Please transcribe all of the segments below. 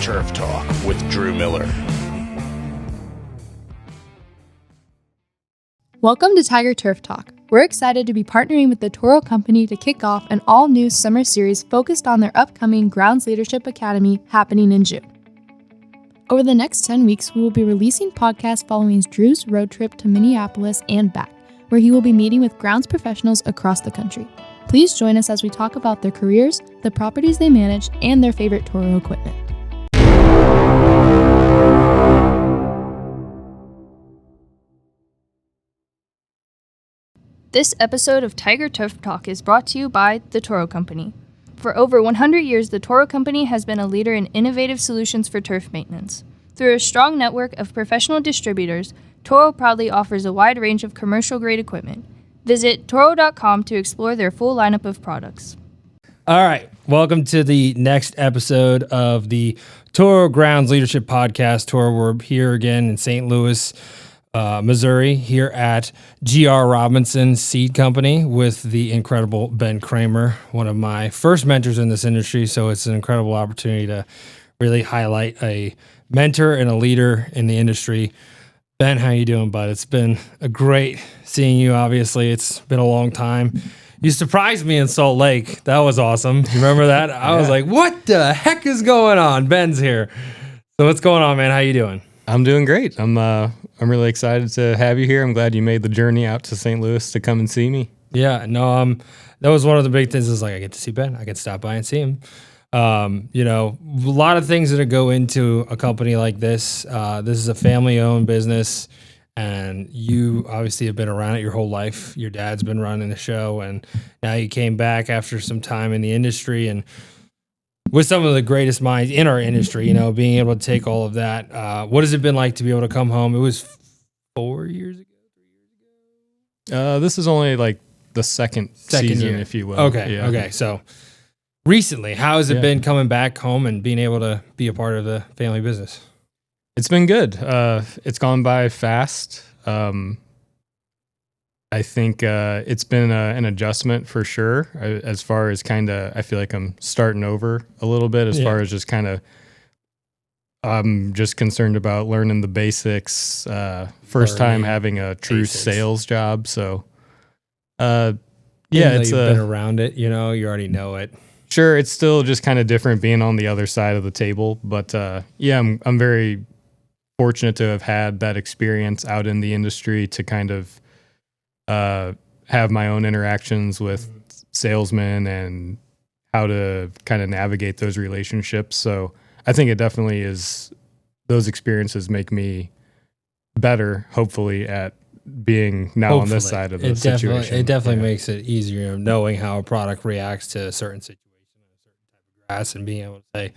Turf Talk with Drew Miller. Welcome to Tiger Turf Talk. We're excited to be partnering with the Toro Company to kick off an all-new summer series focused on their upcoming Grounds Leadership Academy happening in June. Over the next 10 weeks, we will be releasing podcasts following Drew's road trip to Minneapolis and back, where he will be meeting with grounds professionals across the country. Please join us as we talk about their careers, the properties they manage, and their favorite Toro equipment. This episode of Tiger Turf Talk is brought to you by the Toro Company. For over 100 years, the Toro Company has been a leader in innovative solutions for turf maintenance. Through a strong network of professional distributors, Toro proudly offers a wide range of commercial-grade equipment. Visit Toro.com to explore their full lineup of products. All right, welcome to the next episode of the Toro Grounds Leadership Podcast. Toro, we're here again in St. Louis, Missouri, here at G.R. Robinson Seed Company with the incredible Ben Kramer, one of my first mentors in this industry. So it's an incredible opportunity to really highlight a mentor and a leader in the industry. Ben, how you doing, bud? It's been a great seeing you, obviously. It's been a long time. You surprised me in Salt Lake. That was awesome. You remember that? I was like, what the heck is going on? Ben's here. So what's going on, man? How you doing? I'm doing great. I'm really excited to have you here. I'm glad you made the journey out to St. Louis to come and see me. Yeah, no, that was one of the big things is like I get to see Ben. I get to stop by and see him. A lot of things that go into a company like this. This is a family-owned business, and you obviously have been around it your whole life. Your dad's been running the show, and now you came back after some time in the industry and with some of the greatest minds in our industry, being able to take all of that. What has it been like to be able to come home? It was 4 years ago, 3 years ago? This is only like the second season, year, if you will. Okay. So recently, how has it been coming back home and being able to be a part of the family business? It's been good. It's gone by fast. I think it's been an adjustment for sure. As far as I feel like I'm starting over a little bit. As far as just I'm just concerned about learning the basics. First time having a true sales job, so it's you've been around it. You already know it. Sure, it's still just kind of different being on the other side of the table, but I'm very fortunate to have had that experience out in the industry to kind of have my own interactions with salesmen and how to kind of navigate those relationships. So I think it definitely is, those experiences make me better, hopefully, at being now on this side of the situation. It definitely makes it easier knowing how a product reacts to a certain situation, a certain type of grass, and being able to say,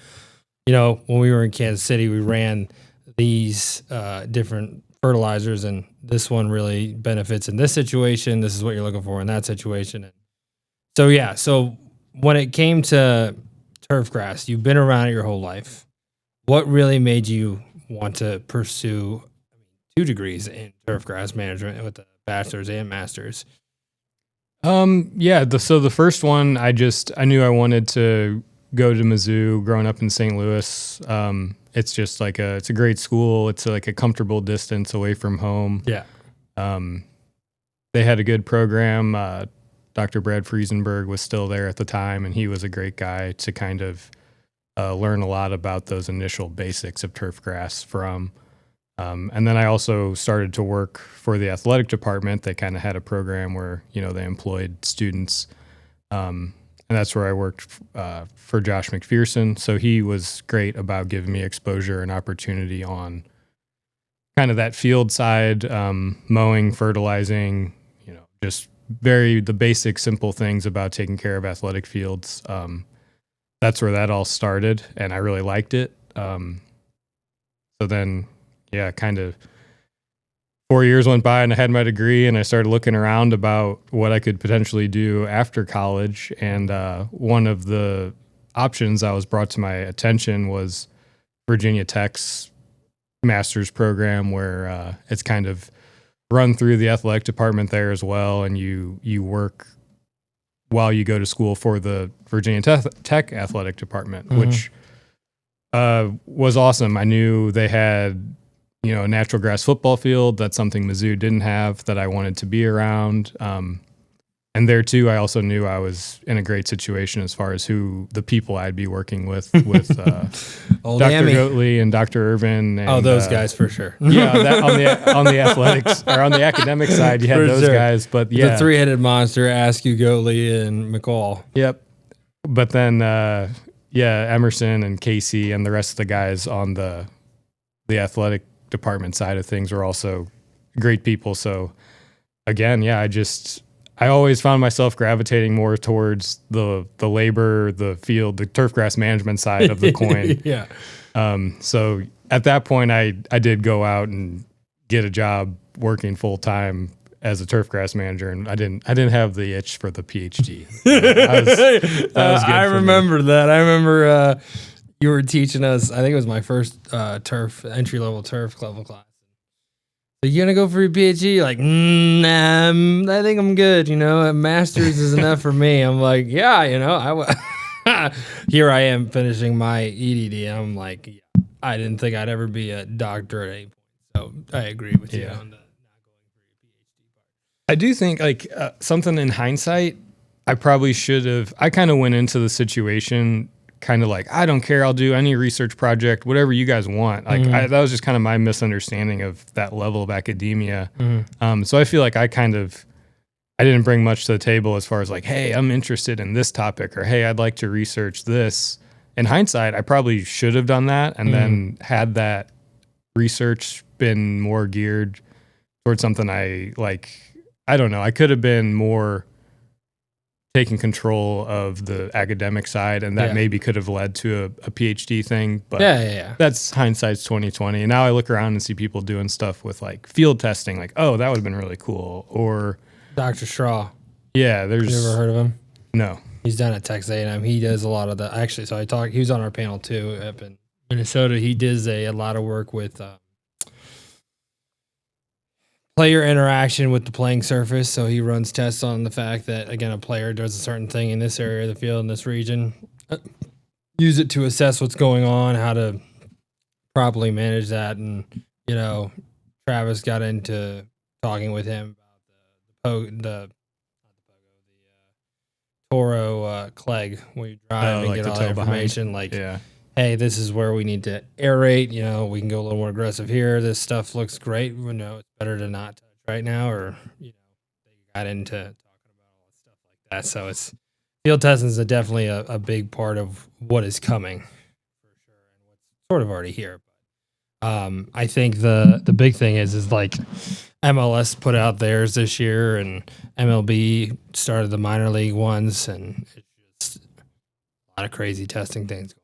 when we were in Kansas City, we ran these different fertilizers, and this one really benefits in this situation. This is what you're looking for in that situation. And so when it came to turf grass, you've been around it your whole life. What really made you want to pursue 2 degrees in turf grass management with the bachelor's and master's? So the first one, I knew I wanted to go to Mizzou. Growing up in St. Louis, it's just it's a great school. It's like a comfortable distance away from home. Yeah. They had a good program. Dr. Brad Friesenberg was still there at the time, and he was a great guy to kind of learn a lot about those initial basics of turf grass from. And then I also started to work for the athletic department. They kind of had a program where, they employed students. And that's where I worked for Josh McPherson. So he was great about giving me exposure and opportunity on kind of that field side, mowing, fertilizing, just the basic, simple things about taking care of athletic fields. That's where that all started, and I really liked it. So then, kind of 4 years went by and I had my degree, and I started looking around about what I could potentially do after college. And one of the options that was brought to my attention was Virginia Tech's master's program, where it's kind of run through the athletic department there as well, and you work while you go to school for the Virginia Tech athletic department, which was awesome. I knew they had, a natural grass football field. That's something Mizzou didn't have that I wanted to be around. And there too, I also knew I was in a great situation as far as who the people I'd be working with Dr. Goatley and Dr. Irvin. And, those guys for sure. On the athletics or on the academic side, you had those guys. But the three-headed monster, Askew, Goatley, and McCall. Yep. But then, Emerson and Casey and the rest of the guys on the athletic department side of things were also great people. So again, I always found myself gravitating more towards the labor, the field, the turf grass management side of the coin. Yeah. So at that point, I did go out and get a job working full time as a turf grass manager, and I didn't have the itch for the PhD. I remember that. I remember you were teaching us. I think it was my first entry level turf level class. Are you gonna go for your PhD? Like, I think I'm good. A master's is enough for me. I'm like, yeah, here I am finishing my EDD. And I'm like, yeah, I didn't think I'd ever be a doctor at any point. So I agree with you on the not going for your PhD part. I do think something in hindsight, I probably should have. I kind of went into the situation kind of like, I don't care, I'll do any research project, whatever you guys want. Like that was just kind of my misunderstanding of that level of academia. So I feel like I didn't bring much to the table as far as like, hey, I'm interested in this topic, or hey, I'd like to research this. In hindsight, I probably should have done that, and then had that research been more geared towards something I like. I don't know. I could have been more taking control of the academic side, and that maybe could have led to a PhD thing. But that's hindsight's 2020. And now I look around and see people doing stuff with like field testing, like, oh, that would have been really cool. Or Dr. Straw. Yeah, you ever heard of him? No. He's down at Texas A&M. He does a lot of the actually. So he was on our panel too up in Minnesota. He does a lot of work with player interaction with the playing surface. So he runs tests on the fact that, again, a player does a certain thing in this area of the field, in this region, use it to assess what's going on, how to properly manage that. And, Travis got into talking with him about the Toro Clegg, where you drive and get all the information. Hey, this is where we need to aerate. We can go a little more aggressive here. This stuff looks great. It's better to not touch right now. Or they got into talking about all that stuff like that. So it's field testing is definitely a big part of what is coming for sure, and what's sort of already here. But I think the big thing is like MLS put out theirs this year, and MLB started the minor league ones, and it's just a lot of crazy testing things.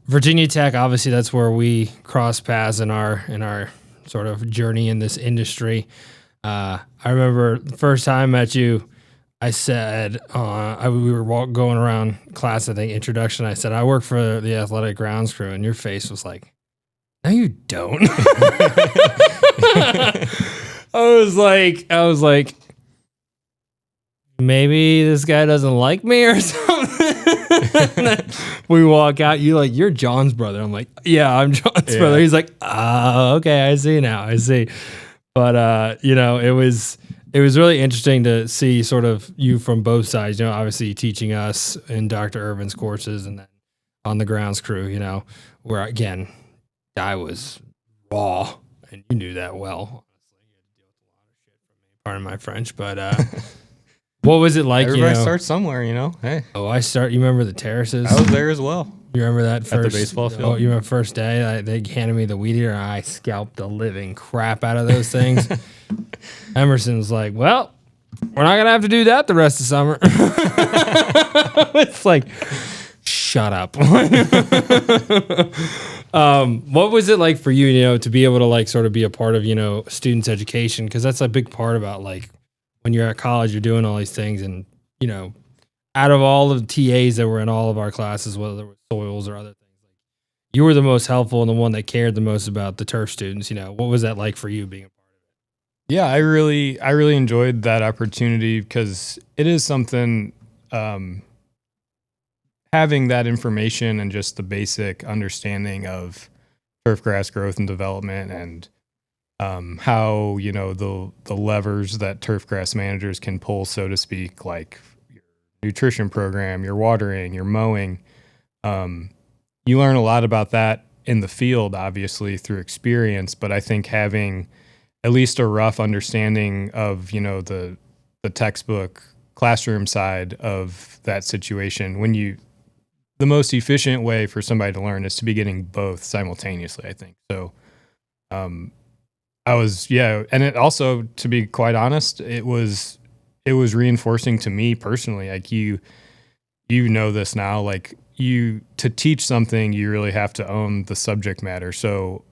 Virginia Tech, obviously that's where we cross paths in our sort of journey in this industry. I remember the first time I met you, I said, we were going around class, I think, introduction. I said, I work for the athletic grounds crew, and your face was like, no, you don't. I was like, maybe this guy doesn't like me or something. We walk out, you're John's brother. I'm like, yeah, I'm John's brother. He's like, okay, I see now. I see. But it was really interesting to see sort of you from both sides. Obviously teaching us in Dr. Irvin's courses, and then on the grounds crew, where again, I was raw, and you knew that well. Honestly, you had to deal with a lot of shit from me. Pardon my French, but what was it like? Everybody starts somewhere, Hey. Oh, you remember the terraces? I was there as well. You remember that first? At the baseball field? Oh, you remember first day? They handed me the weed eater, and I scalped the living crap out of those things. Emerson was like, well, we're not going to have to do that the rest of summer. It's like, shut up. What was it like for you, to be able to like sort of be a part of, students' education? Because that's a big part about like, when you're at college, you're doing all these things, and out of all of the TAs that were in all of our classes, whether it was soils or other things, like you were the most helpful and the one that cared the most about the turf students. What was that like for you being a part of it? Yeah, I really enjoyed that opportunity, because it is something. Having having that information and just the basic understanding of turf grass growth and development and how, you know, the levers that turf grass managers can pull, so to speak, like your nutrition program, your watering, your mowing. You learn a lot about that in the field, obviously, through experience, but I think having at least a rough understanding of, you know, the textbook classroom side of that situation, the most efficient way for somebody to learn is to be getting both simultaneously, I think. So, and it also, to be quite honest, it was reinforcing to me personally. Like you know this now, like to teach something, you really have to own the subject matter. So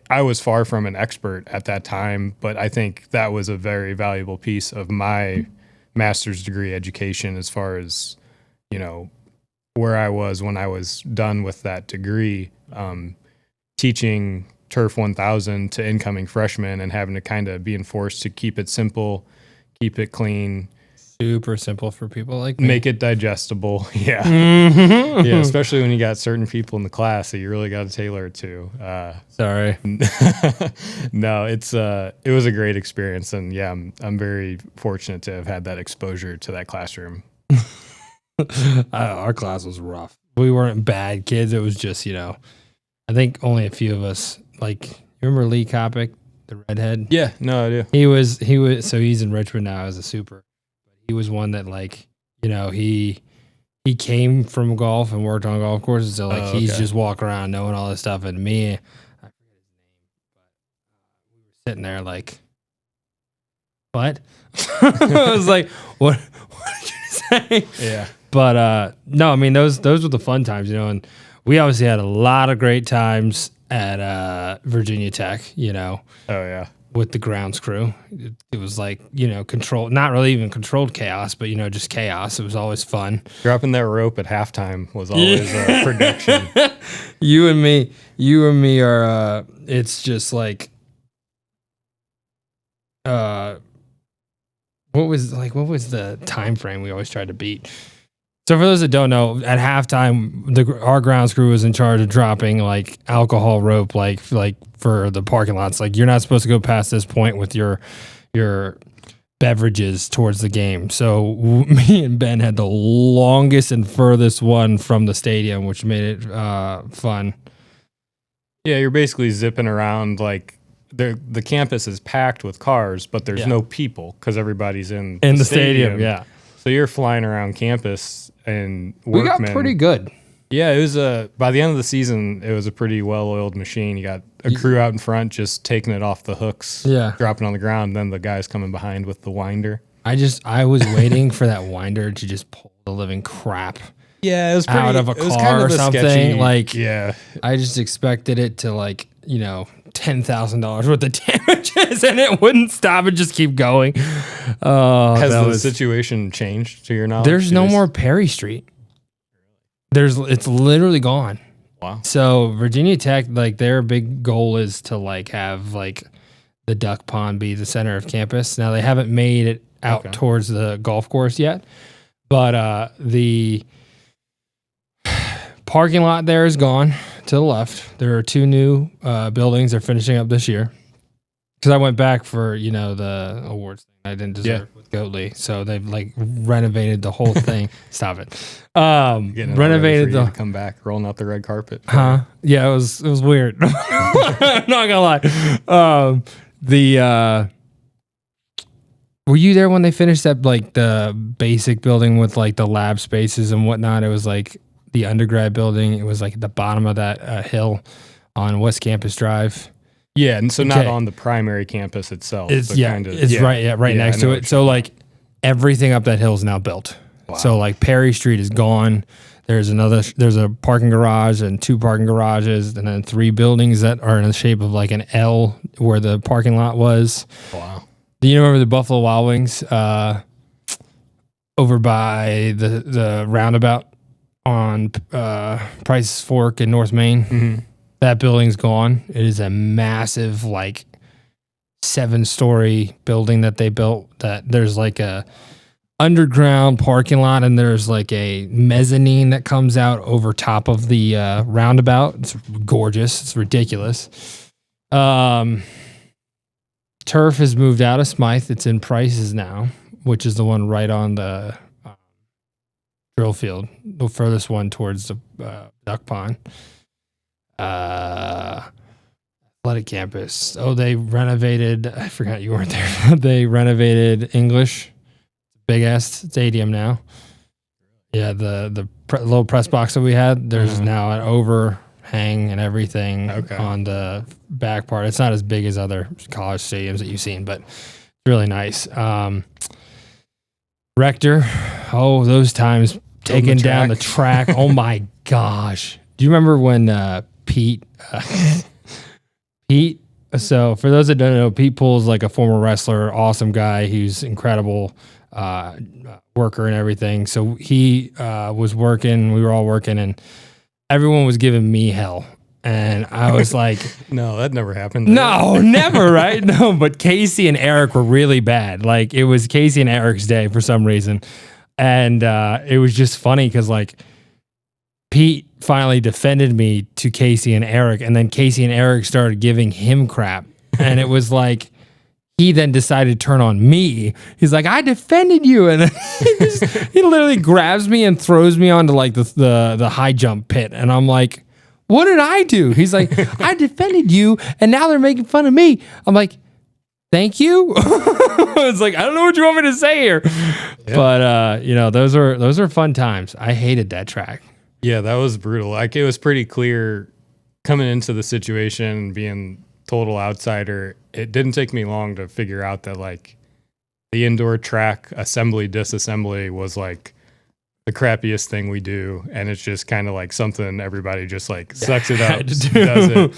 I was far from an expert at that time, but I think that was a very valuable piece of my master's degree education as far as, you know, where I was when I was done with that degree, teaching Turf 1000 to incoming freshmen and having to kind of being forced to keep it simple, keep it clean. Super simple for people like me. Make it digestible. Yeah. Yeah. Especially when you got certain people in the class that you really got to tailor it to. Sorry. No, it was a great experience. And yeah, I'm very fortunate to have had that exposure to that classroom. Our class was rough. We weren't bad kids. It was just, you know, I think only a few of us, like, you remember Lee Kopic, the redhead? Yeah, no, I do. He was, so he's in Richmond now as a super. He was one that, like, you know, he came from golf and worked on golf courses. So, like, he's just walking around knowing all this stuff. And me, I forget his name, but we were sitting there like, what? I was like, what did you say? Yeah. But no, I mean, those were the fun times, you know, and we obviously had a lot of great times at Virginia Tech, you know. Oh, yeah. With the grounds crew. It was like, you know, not really even controlled chaos, but, you know, just chaos. It was always fun. Dropping that rope at halftime was always a production. You and me are, it's just like, what was the time frame we always tried to beat? So for those that don't know, at halftime, our grounds crew was in charge of dropping like alcohol rope, like for the parking lots. Like, you're not supposed to go past this point with your beverages towards the game. So me and Ben had the longest and furthest one from the stadium, which made it fun. Yeah, you're basically zipping around like the campus is packed with cars, but there's no people because everybody's in the stadium. Yeah. So you're flying around campus and we got pretty good. Yeah, it was by the end of the season, it was a pretty well-oiled machine. You got a crew out in front just taking it off the hooks, dropping on the ground, and then the guys coming behind with the winder. I was waiting for that winder to just pull the living crap it was out of a car kind of or something. Sketchy, like, yeah. I just expected it to, like, you know, $10,000 worth of damages, and it wouldn't stop and just keep going. Has the situation changed to your knowledge? There's no more Perry Street. It's literally gone. Wow. So Virginia Tech, like, their big goal is to like have like the duck pond be the center of campus. Now they haven't made it out towards the golf course yet, but the parking lot there is gone to the left. There are two new buildings they're finishing up this year. Because I went back for, you know, the awards thing I didn't deserve with Goatley. So they've like renovated the whole thing. Stop it. Renovated to come back, rolling out the red carpet. Huh? Yeah, it was weird. I'm not gonna lie. Were you there when they finished that, like, the basic building with like the lab spaces and whatnot? It was like the undergrad building. It was like at the bottom of that hill on West Campus Drive. Yeah, and so not on the primary campus itself. It's right next to it. So like everything up that hill is now built. Wow. So like Perry Street is gone. There's a parking garage and two parking garages, and then three buildings that are in the shape of like an L where the parking lot was. Wow. Do you remember the Buffalo Wild Wings over by the roundabout on Price Fork in North Main? Mm-hmm. That building's gone. It is a massive, like, 7-story building that they built. That there's like a underground parking lot, and there's like a mezzanine that comes out over top of the roundabout. It's gorgeous. It's ridiculous. Turf has moved out of Smythe. It's in Prices now, which is the one right on the drill field, the furthest one towards the duck pond. Athletic campus. Oh, they renovated. I forgot you weren't there. They renovated English. Big ass stadium now. Yeah, the little press box that we had, there's now an overhang and everything on the back part. It's not as big as other college stadiums that you've seen, but it's really nice. Rector, those times taking down the track. Oh my gosh. Do you remember when Pete, so for those that don't know, Pete Poole's like a former wrestler, awesome guy. He's incredible worker and everything. So he was working, we were all working, and everyone was giving me hell. And I was like, no, that never happened. No, never, right? No, but Casey and Eric were really bad. Like it was Casey and Eric's day for some reason. And it was just funny because like Pete finally defended me to Casey and Eric, and then Casey and Eric started giving him crap. And it was like, he then decided to turn on me. He's like, I defended you. And then he literally grabs me and throws me onto like the high jump pit. And I'm like, what did I do? He's like, I defended you and now they're making fun of me. I'm like, thank you. It's like, I don't know what you want me to say here. Yeah. But those are fun times. I hated that track. Yeah, that was brutal. Like it was pretty clear coming into the situation, being total outsider. It didn't take me long to figure out that like the indoor track assembly disassembly was like the crappiest thing we do, and it's just kind of like something everybody just like sucks it up, does it,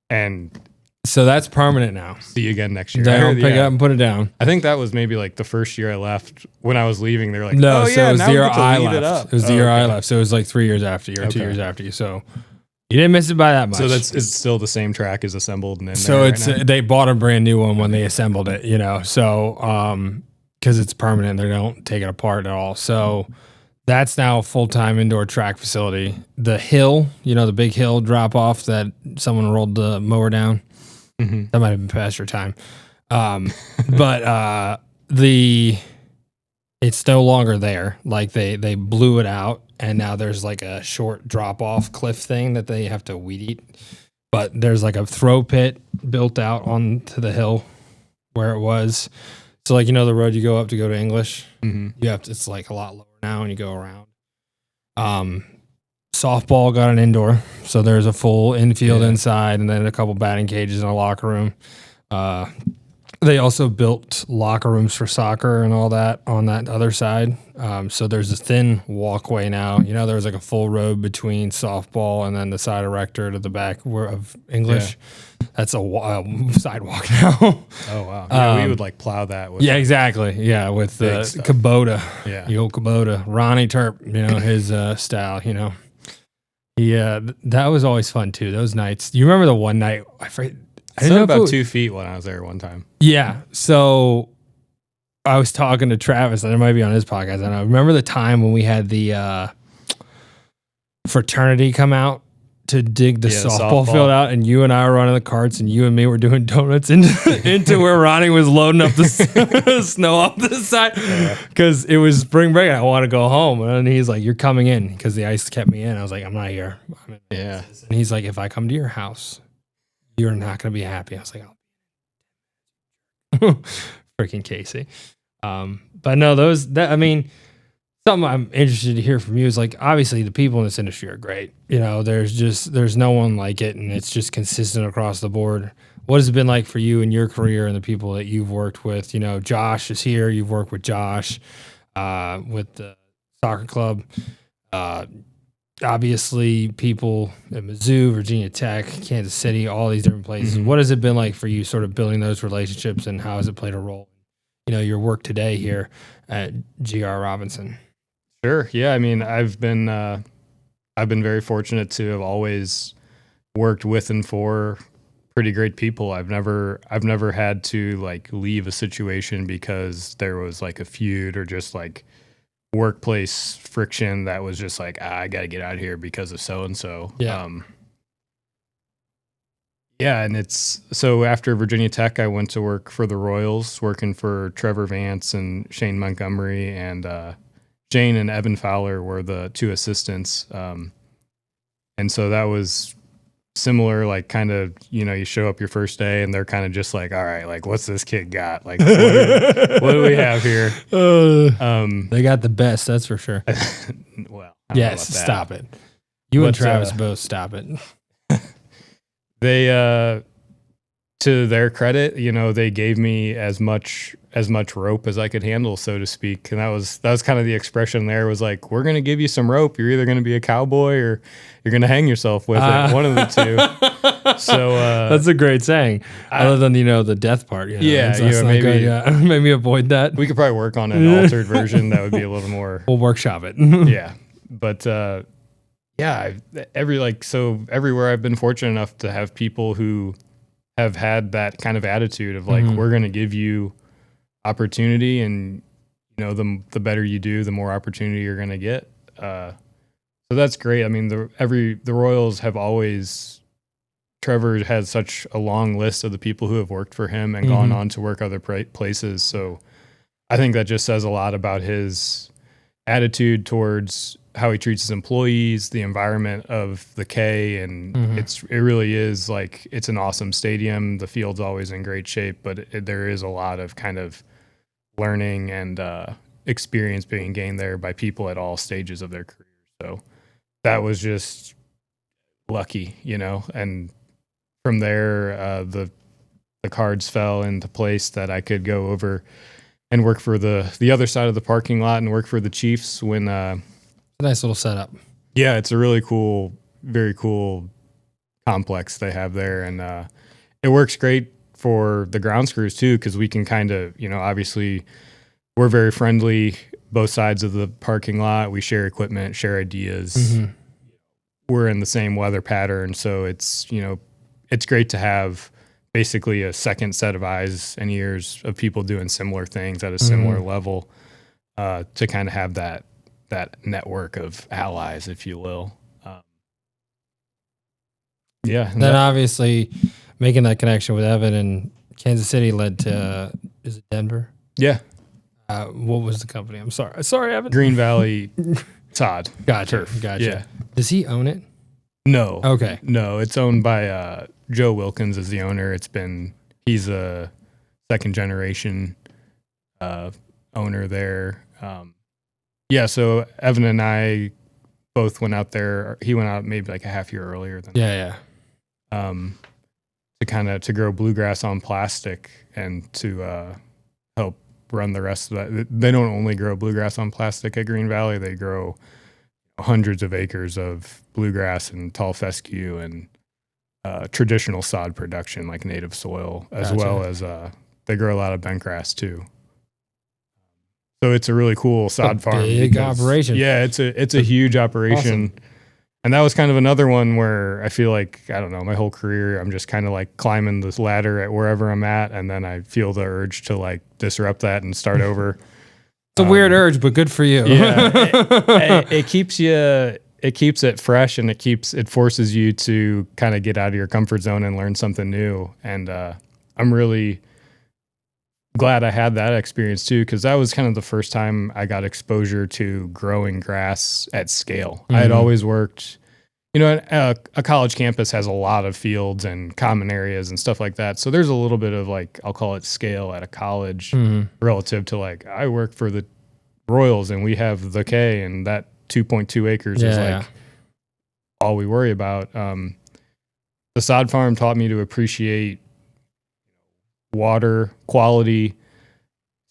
and so that's permanent now. See you again next year. Don't pick it up and put it down. I think that was maybe like the first year I left. When I was leaving, they were like, no, oh, so yeah, it was now the we year get to I lead it left. up. It was the year I left. So it was like 3 years after you, or 2 years after you. So you didn't miss it by that much. So it's still the same track is assembled and in so there it's right they bought a brand new one when they assembled it, so because it's permanent, they don't take it apart at all. So that's now a full-time indoor track facility. The hill, the big hill drop off that someone rolled the mower down. Mm-hmm. That might have been past your time. But it's no longer there. Like they blew it out, and now there's like a short drop off cliff thing that they have to weed eat. But there's like a throw pit built out onto the hill where it was. So like the road you go up to go to English, you have to. It's like a lot lower now, and you go around. Softball got an indoor, so there's a full infield inside, and then a couple batting cages and a locker room. They also built locker rooms for soccer and all that on that other side. So there's a thin walkway now. There was like a full road between softball and then the side of Rector to the back of English. Yeah. That's a sidewalk now. Oh, wow. Yeah, we would like plow that. With exactly. Yeah, with the Kubota. Yeah. The old Kubota. Ronnie Turp, his style, Yeah, that was always fun too. Those nights. Do you remember the one night? I didn't know about 2 feet when I was there one time. Yeah. So I was talking to Travis, and it might be on his podcast. I don't know. Remember the time when we had the fraternity come out to dig the softball field out, and you and I were running the carts, and you and me were doing donuts into where Ronnie was loading up the snow off the side because it was spring break. And I want to go home, and he's like, "You're coming in," because the ice kept me in. I was like, "I'm not here." And he's like, "If I come to your house, you're not going to be happy." I was like, "Oh, freaking Casey." But no, something I'm interested to hear from you is like, obviously the people in this industry are great. There's no one like it, and it's just consistent across the board. What has it been like for you in your career and the people that you've worked with? Josh is here. You've worked with Josh, with the soccer club. Obviously people at Mizzou, Virginia Tech, Kansas City, all these different places. Mm-hmm. What has it been like for you sort of building those relationships, and how has it played a role in your work today here at GR Robinson? Sure. Yeah. I mean, I've been very fortunate to have always worked with and for pretty great people. I've never had to like leave a situation because there was like a feud or just like workplace friction that was just like, I got to get out of here because of so and so. Yeah. Yeah, and it's so after Virginia Tech, I went to work for the Royals, working for Trevor Vance and Shane Montgomery, and Jane and Evan Fowler were the two assistants. And so that was similar, like kind of, you show up your first day and they're kind of just like, all right, like what's this kid got? Like, what do we have here? They got the best, that's for sure. Well, yes, stop it. You and Travis both stop it. They, to their credit, they gave me as much rope as I could handle, so to speak. And that was kind of the expression there was like, we're going to give you some rope. You're either going to be a cowboy or you're going to hang yourself with it. One of the two. So, that's a great saying. Other than, the death part. Yeah. Maybe, maybe avoid that. We could probably work on an altered version. That would be a little more. We'll workshop it. Yeah. But, yeah, everywhere I've been fortunate enough to have people who have had that kind of attitude of like, we're going to give you opportunity, and the better you do, the more opportunity you're going to get. So that's great. I mean, the Royals have always, Trevor has such a long list of the people who have worked for him and gone on to work other places. So I think that just says a lot about his attitude towards how he treats his employees, the environment of the K, and it really is like, it's an awesome stadium. The field's always in great shape, but there is a lot of kind of learning and experience being gained there by people at all stages of their career. So that was just lucky, and from there, the cards fell into place that I could go over and work for the other side of the parking lot and work for the Chiefs when, nice little setup. Yeah, it's a really cool, very cool complex they have there. And it works great for the grounds crews too, because we can kind of, obviously we're very friendly, both sides of the parking lot. We share equipment, share ideas. We're in the same weather pattern. So it's, it's great to have basically a second set of eyes and ears of people doing similar things at a similar level, to kind of have that network of allies, if you will. Yeah. Then obviously making that connection with Evan and Kansas City led to, is it Denver? Yeah. What was the company? I'm sorry, Evan. Green Valley Sod. Gotcha. Yeah. Does he own it? No. Okay. No, it's owned by Joe Wilkins is the owner. He's a second generation owner there. Yeah, so Evan and I both went out there. He went out maybe like a half year earlier than to grow bluegrass on plastic and to help run the rest of that. They don't only grow bluegrass on plastic at Green Valley. They grow hundreds of acres of bluegrass and tall fescue and traditional sod production like native soil, as well as they grow a lot of bentgrass too. So it's a really cool sod farm. Big operation. Yeah, it's a huge operation. Awesome. And that was kind of another one where I feel like, I don't know, my whole career, I'm just kind of like climbing this ladder at wherever I'm at. And then I feel the urge to like disrupt that and start over. It's a weird urge, but good for you. Yeah. It keeps it fresh, and it forces you to kind of get out of your comfort zone and learn something new. And I'm really glad I had that experience too, because that was kind of the first time I got exposure to growing grass at scale. I had always worked, a college campus has a lot of fields and common areas and stuff like that. So there's a little bit of like, I'll call it scale at a college relative to like, I work for the Royals and we have the K, and that 2.2 acres is like all we worry about. The sod farm taught me to appreciate water quality,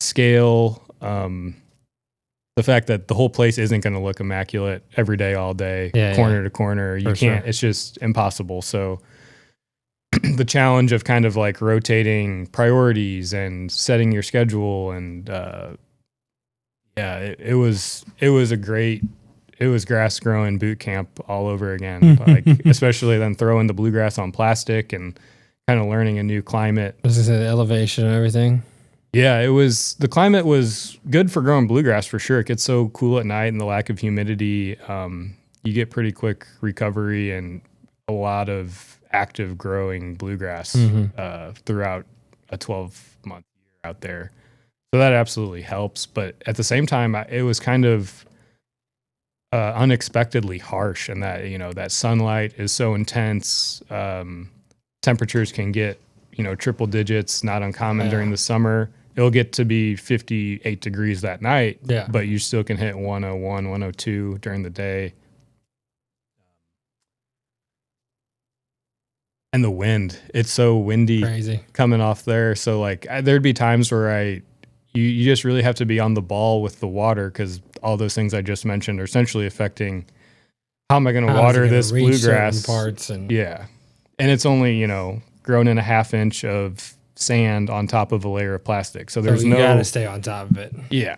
scale, the fact that the whole place isn't going to look immaculate every day, all day, corner to corner. You can't, it's just impossible. So the challenge of kind of like rotating priorities and setting your schedule, and it was grass growing boot camp all over again. Like, especially then throwing the bluegrass on plastic and kind of learning a new climate. Was this the elevation and everything? Yeah, the climate was good for growing bluegrass for sure. It gets so cool at night and the lack of humidity. You get pretty quick recovery and a lot of active growing bluegrass throughout a 12-month year out there. So that absolutely helps. But at the same time, it was kind of unexpectedly harsh, and that, that sunlight is so intense. Temperatures can get, triple digits, not uncommon during the summer. It'll get to be 58 degrees that night, but you still can hit 101, 102 during the day. And the wind, it's so windy. Crazy. Coming off there. So like there'd be times where you just really have to be on the ball with the water, because all those things I just mentioned are essentially affecting how am I going to water this bluegrass parts. And it's only, grown in a 1/2 inch of sand on top of a layer of plastic. So there's you got to stay on top of it. Yeah.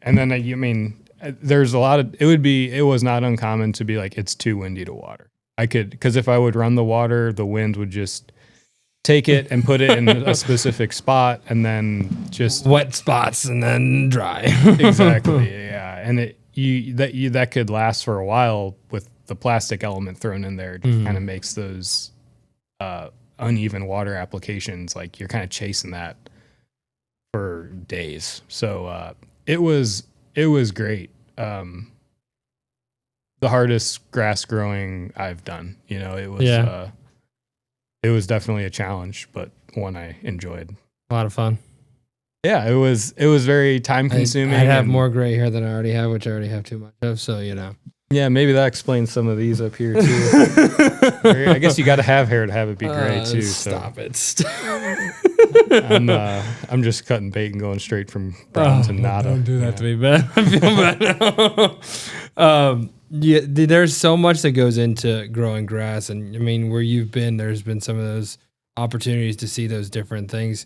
And then, there's a lot of, it was not uncommon to be like, it's too windy to water. Because if I would run the water, the wind would just take it and put it in a specific spot, and then just wet spots and then dry. Exactly. Yeah. And that could last for a while with the plastic element thrown in there. It just kind of makes those, uneven water applications, like you're kind of chasing that for days. So it was great. The hardest grass growing I've done. It was definitely a challenge, but one I enjoyed. A lot of fun. Yeah, it was very time consuming. I have more gray hair than I already have, which I already have too much of. So Yeah, maybe that explains some of these up here too. I guess you got to have hair to have it be gray too. Stop it. I'm just cutting bait and going straight from brown to nada. Don't do that to me, man. I feel bad now. There's so much that goes into growing grass, and where you've been, there's been some of those opportunities to see those different things.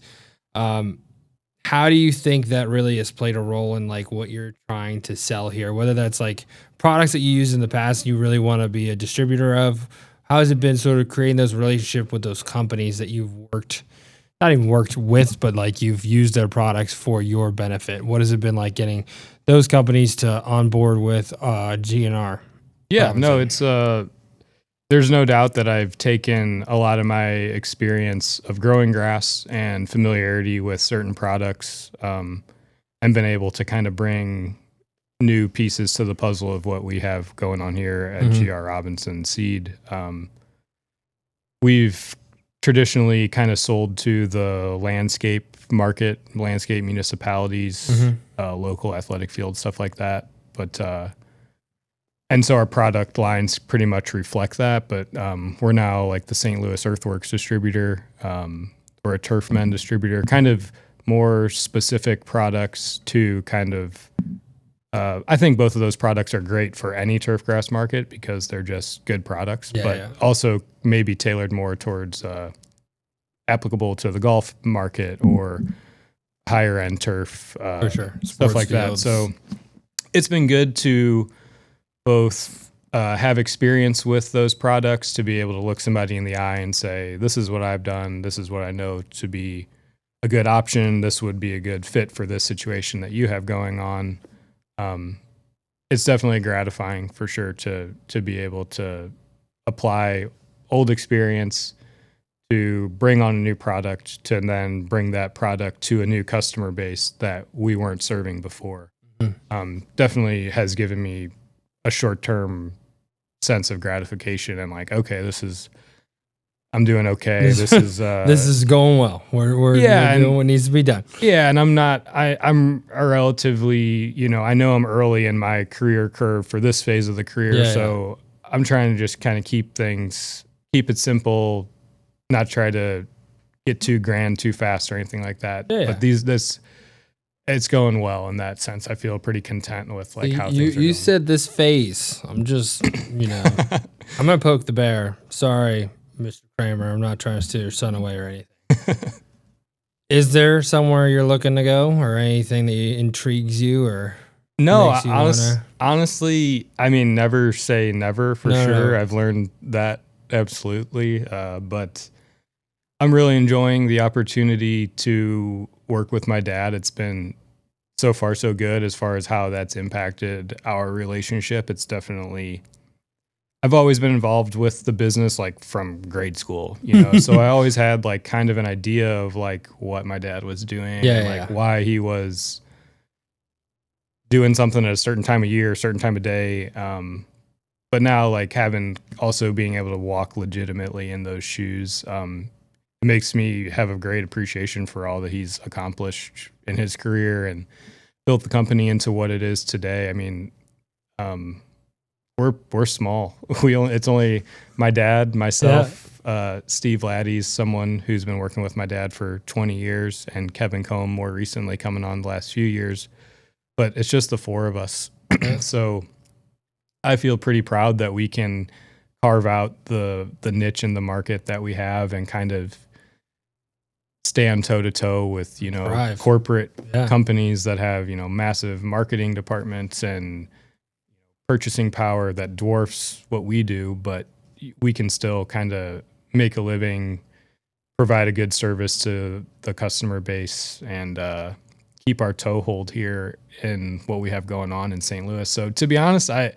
How do you think that really has played a role in like what you're trying to sell here? Whether that's like products that you used in the past, you really want to be a distributor of. How has it been sort of creating those relationships with those companies that you've not even worked with, but like you've used their products for your benefit? What has it been like getting those companies to on board with GNR? Yeah, no, it's there's no doubt that I've taken a lot of my experience of growing grass and familiarity with certain products, and been able to kind of bring new pieces to the puzzle of what we have going on here at GR Robinson Seed. We've traditionally kind of sold to the landscape municipalities, local athletic fields, stuff like that. But and so our product lines pretty much reflect that. But we're now like the St. Louis Earthworks distributor, or a Turfmen distributor, kind of more specific products to kind of. I think both of those products are great for any turfgrass market because they're just good products, also maybe tailored more towards applicable to the golf market or higher end turf, for sure. Stuff like fields. That. So it's been good to both have experience with those products, to be able to look somebody in the eye and say, this is what I've done. This is what I know to be a good option. This would be a good fit for this situation that you have going on. It's definitely gratifying for sure to be able to apply old experience to bring on a new product, to then bring that product to a new customer base that we weren't serving before. Definitely has given me a short-term sense of gratification and like, okay, I'm doing okay. This is going well. We're doing what needs to be done. Yeah. And I'm a relatively, I know I'm early in my career curve for this phase of the career. So I'm trying to just kind of keep it simple, not try to get too grand too fast or anything like that. But it's going well in that sense. I feel pretty content with like how things are going. You said this phase. I'm just, I'm going to poke the bear. Sorry, Mr. Kramer. I'm not trying to steal your son away or anything. Is there somewhere you're looking to go or anything that intrigues you or? No, honestly, never say never for sure. No. I've learned that absolutely. But I'm really enjoying the opportunity to work with my dad. It's been so far so good as far as how that's impacted our relationship. It's definitely, I've always been involved with the business like from grade school, so I always had like kind of an idea of like what my dad was doing and like why he was doing something at a certain time of year, certain time of day. But now like being able to walk legitimately in those shoes, makes me have a great appreciation for all that he's accomplished in his career and built the company into what it is today. I mean, we're small. It's only my dad, myself, Steve Laddie's someone who's been working with my dad for 20 years, and Kevin Combe more recently coming on the last few years. But it's just the four of us. So I feel pretty proud that we can carve out the niche in the market that we have and kind of stand toe to toe with, corporate companies that have, massive marketing departments and purchasing power that dwarfs what we do, but we can still kind of make a living, provide a good service to the customer base, and keep our toehold here in what we have going on in St. Louis. So to be honest, there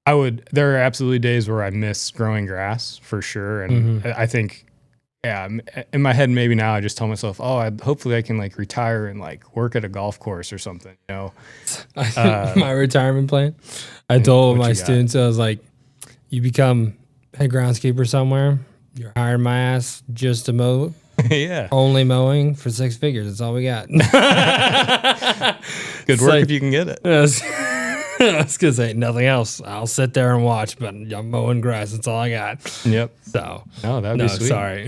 are absolutely days where I miss growing grass for sure. And I think, in my head, maybe now I just tell myself, hopefully I can like retire and like work at a golf course or something, My retirement plan. I told my students, I was like, you become head groundskeeper somewhere, you're hiring my ass just to mow. Yeah. Only mowing for 6 figures. That's all we got. Good work if you can get it. I was going to say nothing else. I'll sit there and watch, but I'm mowing grass. That's all I got. Yep. So. That'd be sweet. Sorry.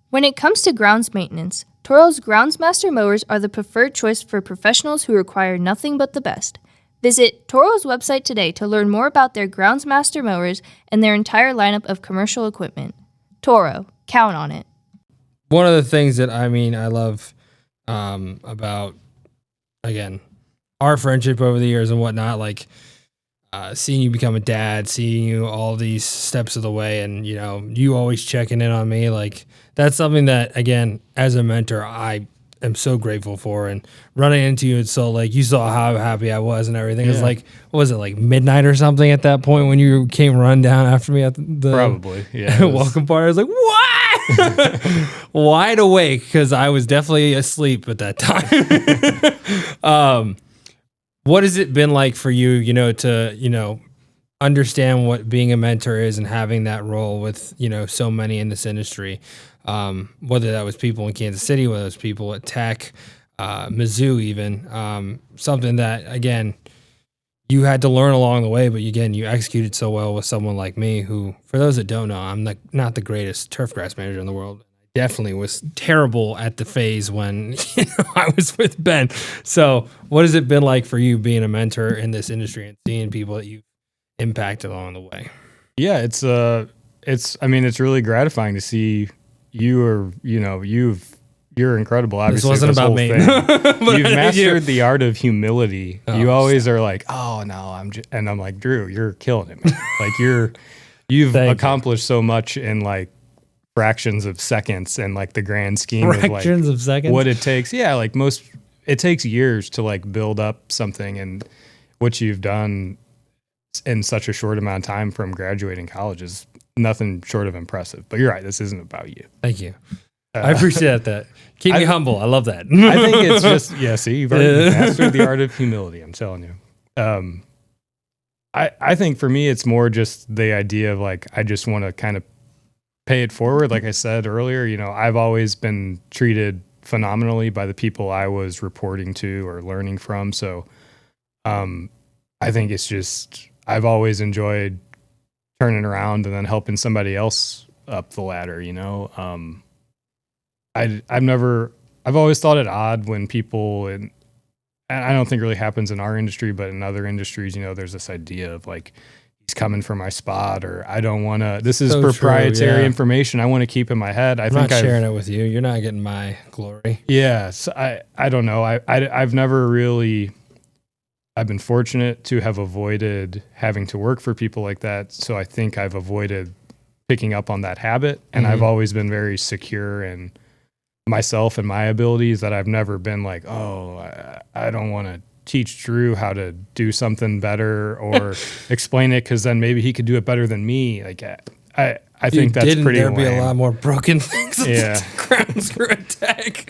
When it comes to grounds maintenance, Toro's Groundsmaster mowers are the preferred choice for professionals who require nothing but the best. Visit Toro's website today to learn more about their Groundsmaster mowers and their entire lineup of commercial equipment. Toro, count on it. One of the things that I love about, again, our friendship over the years and whatnot, like seeing you become a dad, seeing you all these steps of the way, and you always checking in on me, like that's something that, again, as a mentor, I am so grateful for. And running into you, so like you saw how happy I was and everything. It was like, what was it, like midnight or something at that point when you came run down after me at the probably welcome party? I was like, what? Wide awake, because I was definitely asleep at that time. What has it been like for you, to, understand what being a mentor is and having that role with, so many in this industry, whether that was people in Kansas City, whether it was people at Tech, Mizzou even, something that, again, you had to learn along the way, but again, you executed so well with someone like me who, for those that don't know, I'm not the greatest turf grass manager in the world. Definitely was terrible at the phase when I was with Ben. So what has it been like for you being a mentor in this industry and seeing people that you've impacted along the way? Yeah, it's really gratifying to see you're incredible. Obviously, this wasn't about me. You've mastered the art of humility. You always are like, oh no, and I'm like, Drew, you're killing it, man. Like you've accomplished so much in like fractions of seconds and like the grand scheme of like of seconds, what it takes. Yeah, like it takes years to like build up something, and what you've done in such a short amount of time from graduating college is nothing short of impressive. But you're right, this isn't about you. Thank you. I appreciate that. Keep me humble. I love that. I think it's just, see, you've already mastered the art of humility, I'm telling you. I think for me, it's more just the idea of like, I just want to kind of pay it forward. Like I said earlier, I've always been treated phenomenally by the people I was reporting to or learning from. So I think it's just, I've always enjoyed turning around and then helping somebody else up the ladder, I've always thought it odd when people, and I don't think it really happens in our industry, but in other industries, there's this idea of like, he's coming for my spot, or I don't want to, this is so proprietary information I want to keep in my head. I'm not sharing it with you. You're not getting my glory. Yeah. So I don't know. I've never really, I've been fortunate to have avoided having to work for people like that. So I think I've avoided picking up on that habit. And I've always been very secure in myself and my abilities, that I've never been like, oh, I don't want to teach Drew how to do something better or explain it, because then maybe he could do it better than me. Like, I think that's pretty There'd be a lame. lot more broken things at Yeah. the ground screw attack.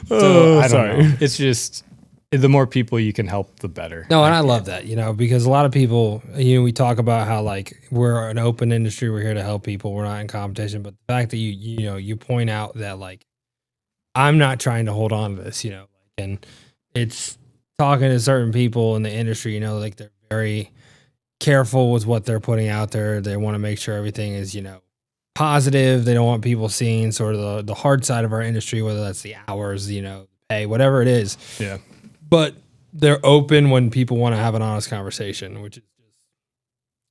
So I don't know. It's just, the more people you can help, the better. No, and I love that, because a lot of people, we talk about how like we're an open industry, we're here to help people, we're not in competition. But the fact that you point out that like I'm not trying to hold on to this, and it's talking to certain people in the industry, like they're very careful with what they're putting out there. They want to make sure everything is, positive. They don't want people seeing sort of the hard side of our industry, whether that's the hours, pay, whatever it is. Yeah. But they're open when people want to have an honest conversation, which is just,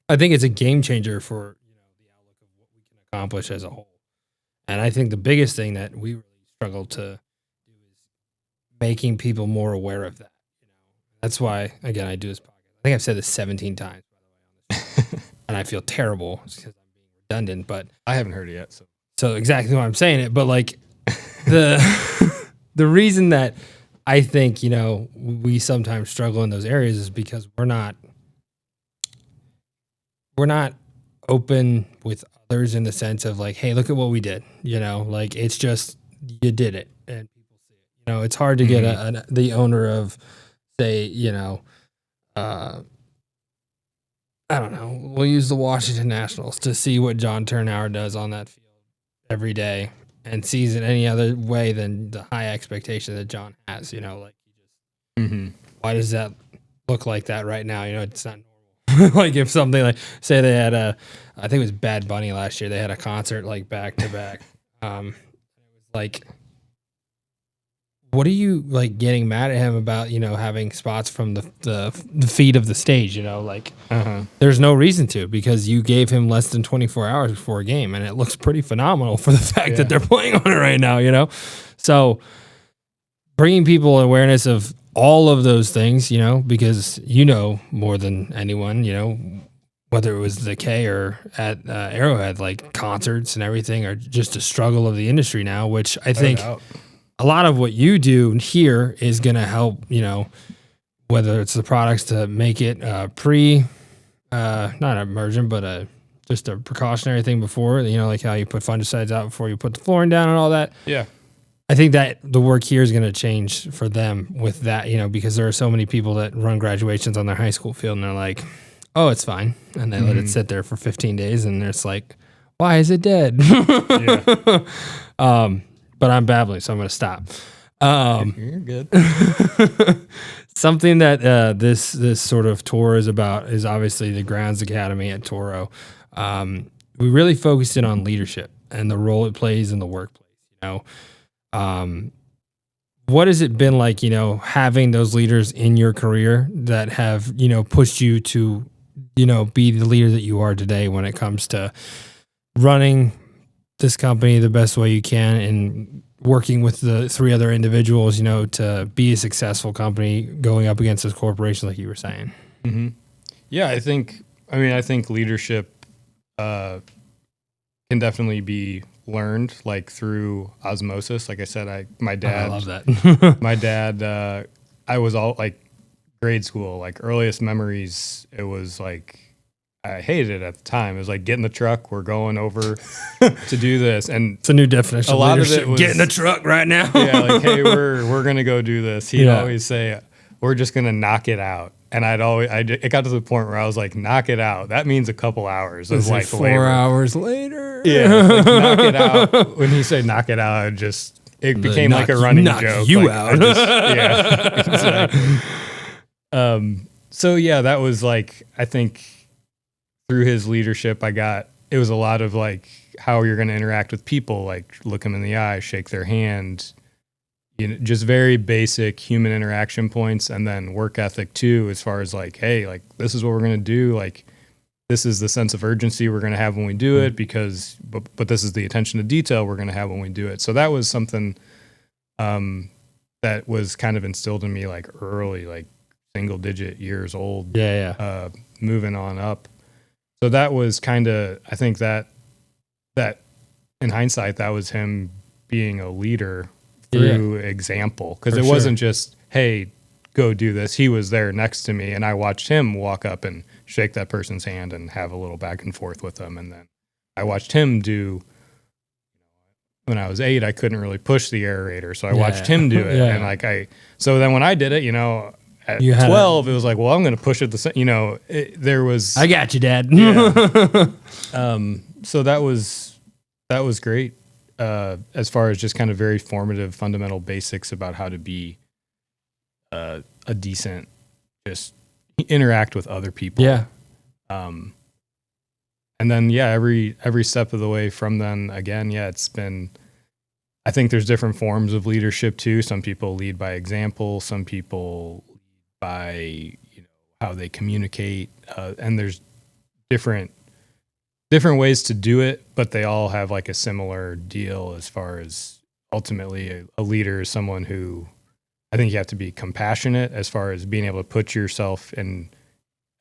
I think it's a game changer for, the outlook of what we can accomplish as a whole. And I think the biggest thing that we really struggle to do is making people more aware of that. That's why, again, I do this podcast. I think I've said this 17 times, by the way, on this show. And I feel terrible because I'm being redundant, but I haven't heard it yet. So exactly why I'm saying it. But like the reason that I think, we sometimes struggle in those areas is because we're not open with others in the sense of like, hey, look at what we did, like it's just, you did it and people see it. It's hard to get the owner of, say, I don't know, we'll use the Washington Nationals to see what John Turnauer does on that field every day and sees it any other way than the high expectation that John has, like he just, why does that look like that right now? It's not normal. Like if something like, say they had I think it was Bad Bunny last year, they had a concert like back to back. It was like, what are you like getting mad at him about, having spots from the feet of the stage, like there's no reason to, because you gave him less than 24 hours before a game and it looks pretty phenomenal for the fact that they're playing on it right now, So bringing people awareness of all of those things, because more than anyone, whether it was the K or at Arrowhead, like concerts and everything are just a struggle of the industry now, which I think a lot of what you do here is going to help, whether it's the products to make it not immersion, but just a precautionary thing before, like how you put fungicides out before you put the flooring down and all that. Yeah. I think that the work here is going to change for them with that, because there are so many people that run graduations on their high school field and they're like, oh, it's fine. And they let it sit there for 15 days and it's like, why is it dead? But I'm babbling, so I'm going to stop. You're good. Something that this sort of tour is about is obviously the Grounds Academy at Toro. We really focused in on leadership and the role it plays in the workplace. What has it been like, having those leaders in your career that have, pushed you to, be the leader that you are today when it comes to running this company the best way you can and working with the three other individuals, to be a successful company going up against this corporation, like you were saying? Mm-hmm. Yeah, I think leadership can definitely be learned like through osmosis. Like I said, my dad, I love that. my dad, I was all like grade school, like earliest memories. It was like, I hated it at the time. It was like, get in the truck. We're going over to do this. And it's a new definition. A lot of it was, get in the truck right now. Yeah. Like, hey, we're going to go do this. He'd always say, we're just going to knock it out. And it got to the point where I was like, knock it out. That means a couple hours of like 4 labor. hours later. Yeah. Like, knock it out. When he said knock it out, it became like a running joke. You like, out. Yeah. Exactly. So yeah, that was like, I think through his leadership, it was a lot of like how you're going to interact with people, like look them in the eye, shake their hand, just very basic human interaction points. And then work ethic too, as far as like, hey, like this is what we're going to do. Like this is the sense of urgency we're going to have when we do it but this is the attention to detail we're going to have when we do it. So that was something that was kind of instilled in me like early, like single digit years old, moving on up. So that was kind of, I think that that in hindsight, that was him being a leader through example. Because it wasn't just, hey, go do this. He was there next to me, and I watched him walk up and shake that person's hand and have a little back and forth with them. And then I watched him do, when I was 8, I couldn't really push the aerator. So I watched him do it. And so then when I did it, at 12, it was like, well, I'm going to push it there was. I got you, Dad. So that was great. As far as just kind of very formative, fundamental basics about how to be a decent, just interact with other people. Yeah. And then, every step of the way from then, again, it's been, I think there's different forms of leadership too. Some people lead by example. Some people lead by, how they communicate. And there's different ways to do it, but they all have like a similar deal as far as ultimately a leader is someone who, I think you have to be compassionate as far as being able to put yourself in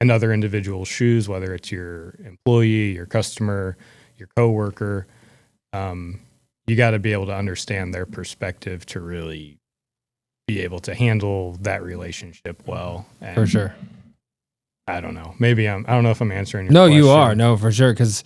another individual's shoes, whether it's your employee, your customer, your coworker. You got to be able to understand their perspective to really be able to handle that relationship well. And for sure. I don't know. Maybe I don't know if I'm answering your question. No, you are. No, for sure. Because,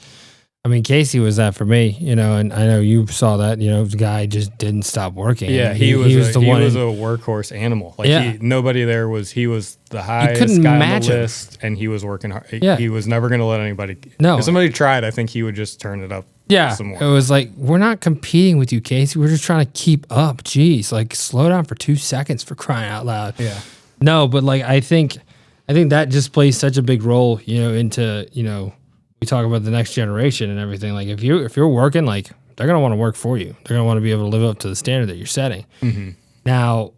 Casey was that for me, and I know you saw that, the guy just didn't stop working. Yeah, he was a workhorse animal. Like nobody there he was the highest guy on the list, and he was working hard. Yeah. He was never going to let anybody. No. If somebody tried, I think he would just turn it up. Yeah. Some more. It was like, we're not competing with you, Casey. We're just trying to keep up. Jeez, like slow down for 2 seconds, for crying out loud. Yeah. No, but like, I think that just plays such a big role, into, we talk about the next generation and everything. Like if you're working, like they're going to want to work for you. They're going to want to be able to live up to the standard that you're setting. Mm-hmm. Now,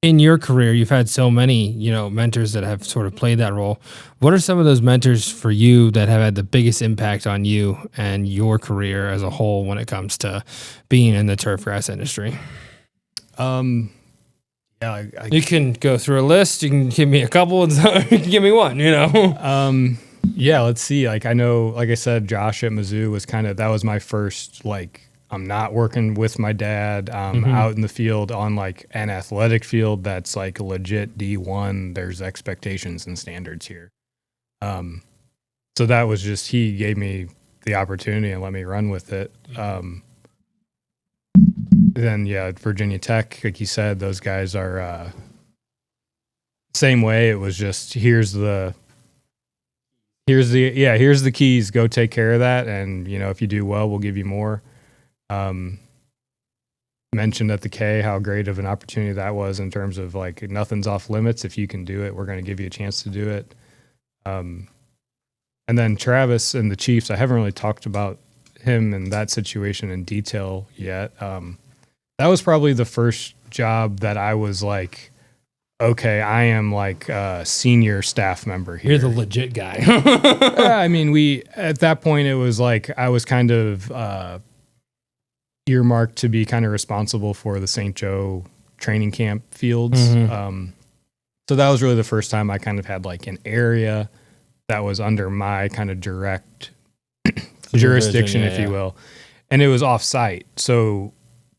in your career, you've had so many, mentors that have sort of played that role. What are some of those mentors for you that have had the biggest impact on you and your career as a whole when it comes to being in the turf grass industry? You can go through a list. You can give me a couple, and you can give me one. Let's see. Like I know, like I said, Josh at Mizzou was that was my first. Like I'm not working with my dad. Out in the field on like an athletic field that's like legit D1. There's expectations and standards here. So that was just he gave me the opportunity and let me run with it. Then Virginia Tech, like you said, those guys are same way. It was just here's the keys. Go take care of that, and if you do well, we'll give you more. Mentioned at the K how great of an opportunity that was in terms of like nothing's off limits. If you can do it, we're going to give you a chance to do it. And then Travis and the Chiefs, I haven't really talked about him and that situation in detail yet. That was probably the first job that I was like, okay, I am like a senior staff member here. You're the legit guy. At that point, it was like I was kind of earmarked to be kind of responsible for the St. Joe training camp fields. So that was really the first time I kind of had like an area that was under my kind of direct jurisdiction, if you will. And it was off site. So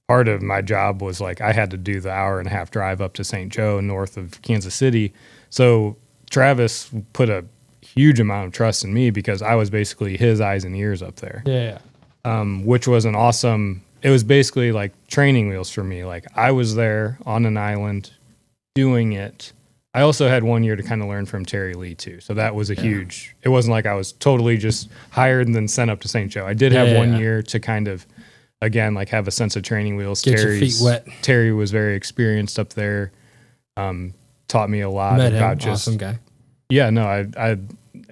part of my job was like I had to do the 1.5-hour drive up to St. Joe north of Kansas City. So Travis put a huge amount of trust in me because I was basically his eyes and ears up there. Which was an awesome, it was basically like training wheels for me. Like I was there on an island doing it. I also had 1 year to kind of learn from Terry Lee too. So that was a huge, it wasn't like I was totally just hired and then sent up to St. Joe. I did have 1 year to kind of, again, like have a sense of training wheels. Get your feet wet. Terry was very experienced up there. Taught me a lot about just awesome guy. Yeah, no, I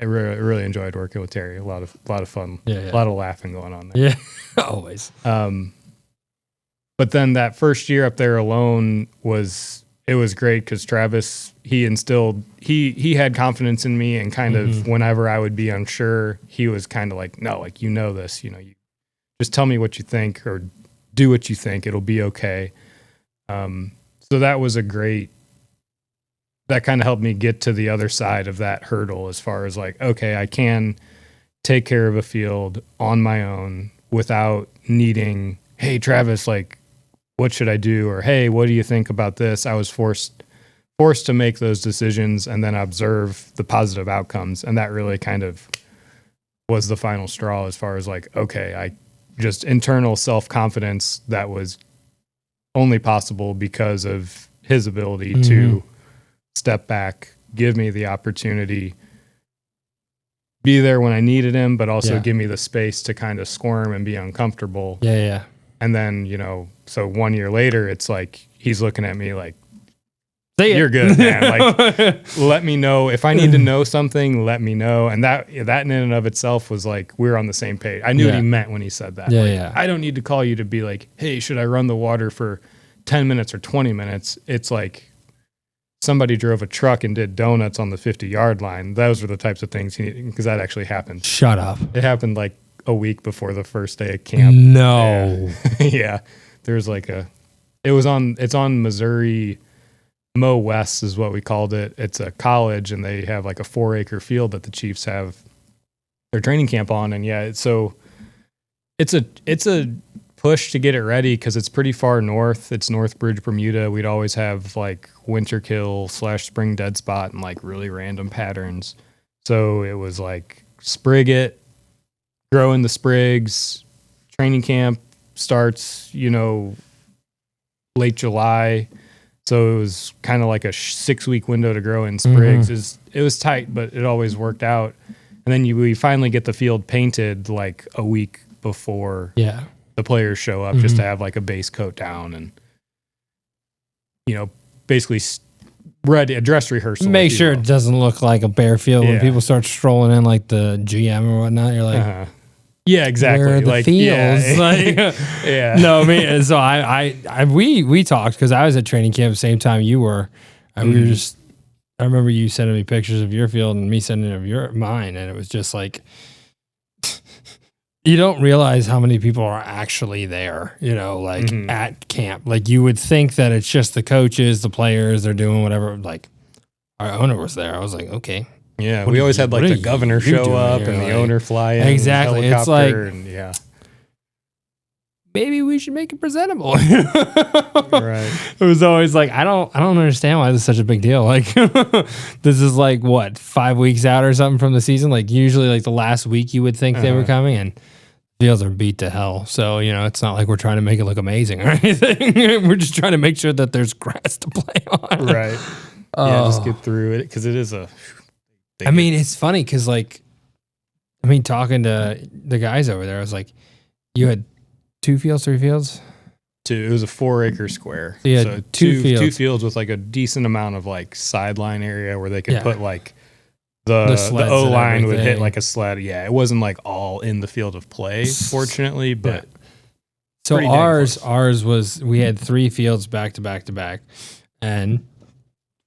really enjoyed working with Terry. A lot of fun. A lot of laughing going on there. Yeah, always. But then that first year up there alone was great because Travis, he instilled, he had confidence in me, and kind of whenever I would be unsure, he was kind of like, no, like, this, you just tell me what you think or do what you think. It'll be okay. So that was that kind of helped me get to the other side of that hurdle as far as like, okay, I can take care of a field on my own without needing, hey, Travis, like, what should I do? Or, hey, what do you think about this? I was forced to make those decisions and then observe the positive outcomes. And that really kind of was the final straw as far as like, okay, I just internal self-confidence that was only possible because of his ability to step back, give me the opportunity, be there when I needed him, but also give me the space to kind of squirm and be uncomfortable. Yeah. And then, so 1 year later, it's like, he's looking at me like, you're good, man. Like, let me know if I need to know something, let me know. And that in and of itself was like, we're on the same page. I knew what he meant when he said that. I don't need to call you to be like, hey, should I run the water for 10 minutes or 20 minutes? It's like somebody drove a truck and did donuts on the 50-yard line. Those were the types of things he needed, because that actually happened. Shut up. It happened like a week before the first day of camp. No. Yeah. There's like it's on Missouri. Mo West is what we called it. It's a college, and they have like a 4-acre field that the Chiefs have their training camp on. And so it's a push to get it ready because it's pretty far north. It's Northbridge, Bermuda. We'd always have like winter kill / spring dead spot and like really random patterns. So it was like sprig it, grow in the sprigs. Training camp starts, late July. So it was kind of like a 6-week window to grow in sprigs. It was tight, but it always worked out. And then we finally get the field painted like a week before the players show up, just to have like a base coat down and, basically ready a dress rehearsal. Make sure it doesn't look like a bare field when people start strolling in, like the GM or whatnot. You're like, yeah, exactly. Where are the like fields? Yeah. No, I mean, so we talked because I was at training camp the same time you were. And we were just. I remember you sending me pictures of your field and me sending of mine, and it was just like, you don't realize how many people are actually there, at camp. Like, you would think that it's just the coaches, the players, they're doing whatever. Like, our owner was there. I was like, okay. Yeah, we always had like the governor show up and the owner fly in. Exactly. It's like, maybe we should make it presentable. Right. It was always like, I don't understand why this is such a big deal. Like, this is like what, 5 weeks out or something from the season. Like, usually like the last week you would think they were coming, and fields are beat to hell. So, it's not like we're trying to make it look amazing or anything. We're just trying to make sure that there's grass to play on. Right. Yeah, just get through it, because it is it's funny because, talking to the guys over there, I was like, you had 2 fields, 3 fields? 2. It was a 4-acre square. So two fields. 2 fields with like a decent amount of like sideline area where they could put like the O-line would hit like a sled. Yeah, it wasn't like all in the field of play, fortunately, but so ours was, we had 3 fields back to back to back, and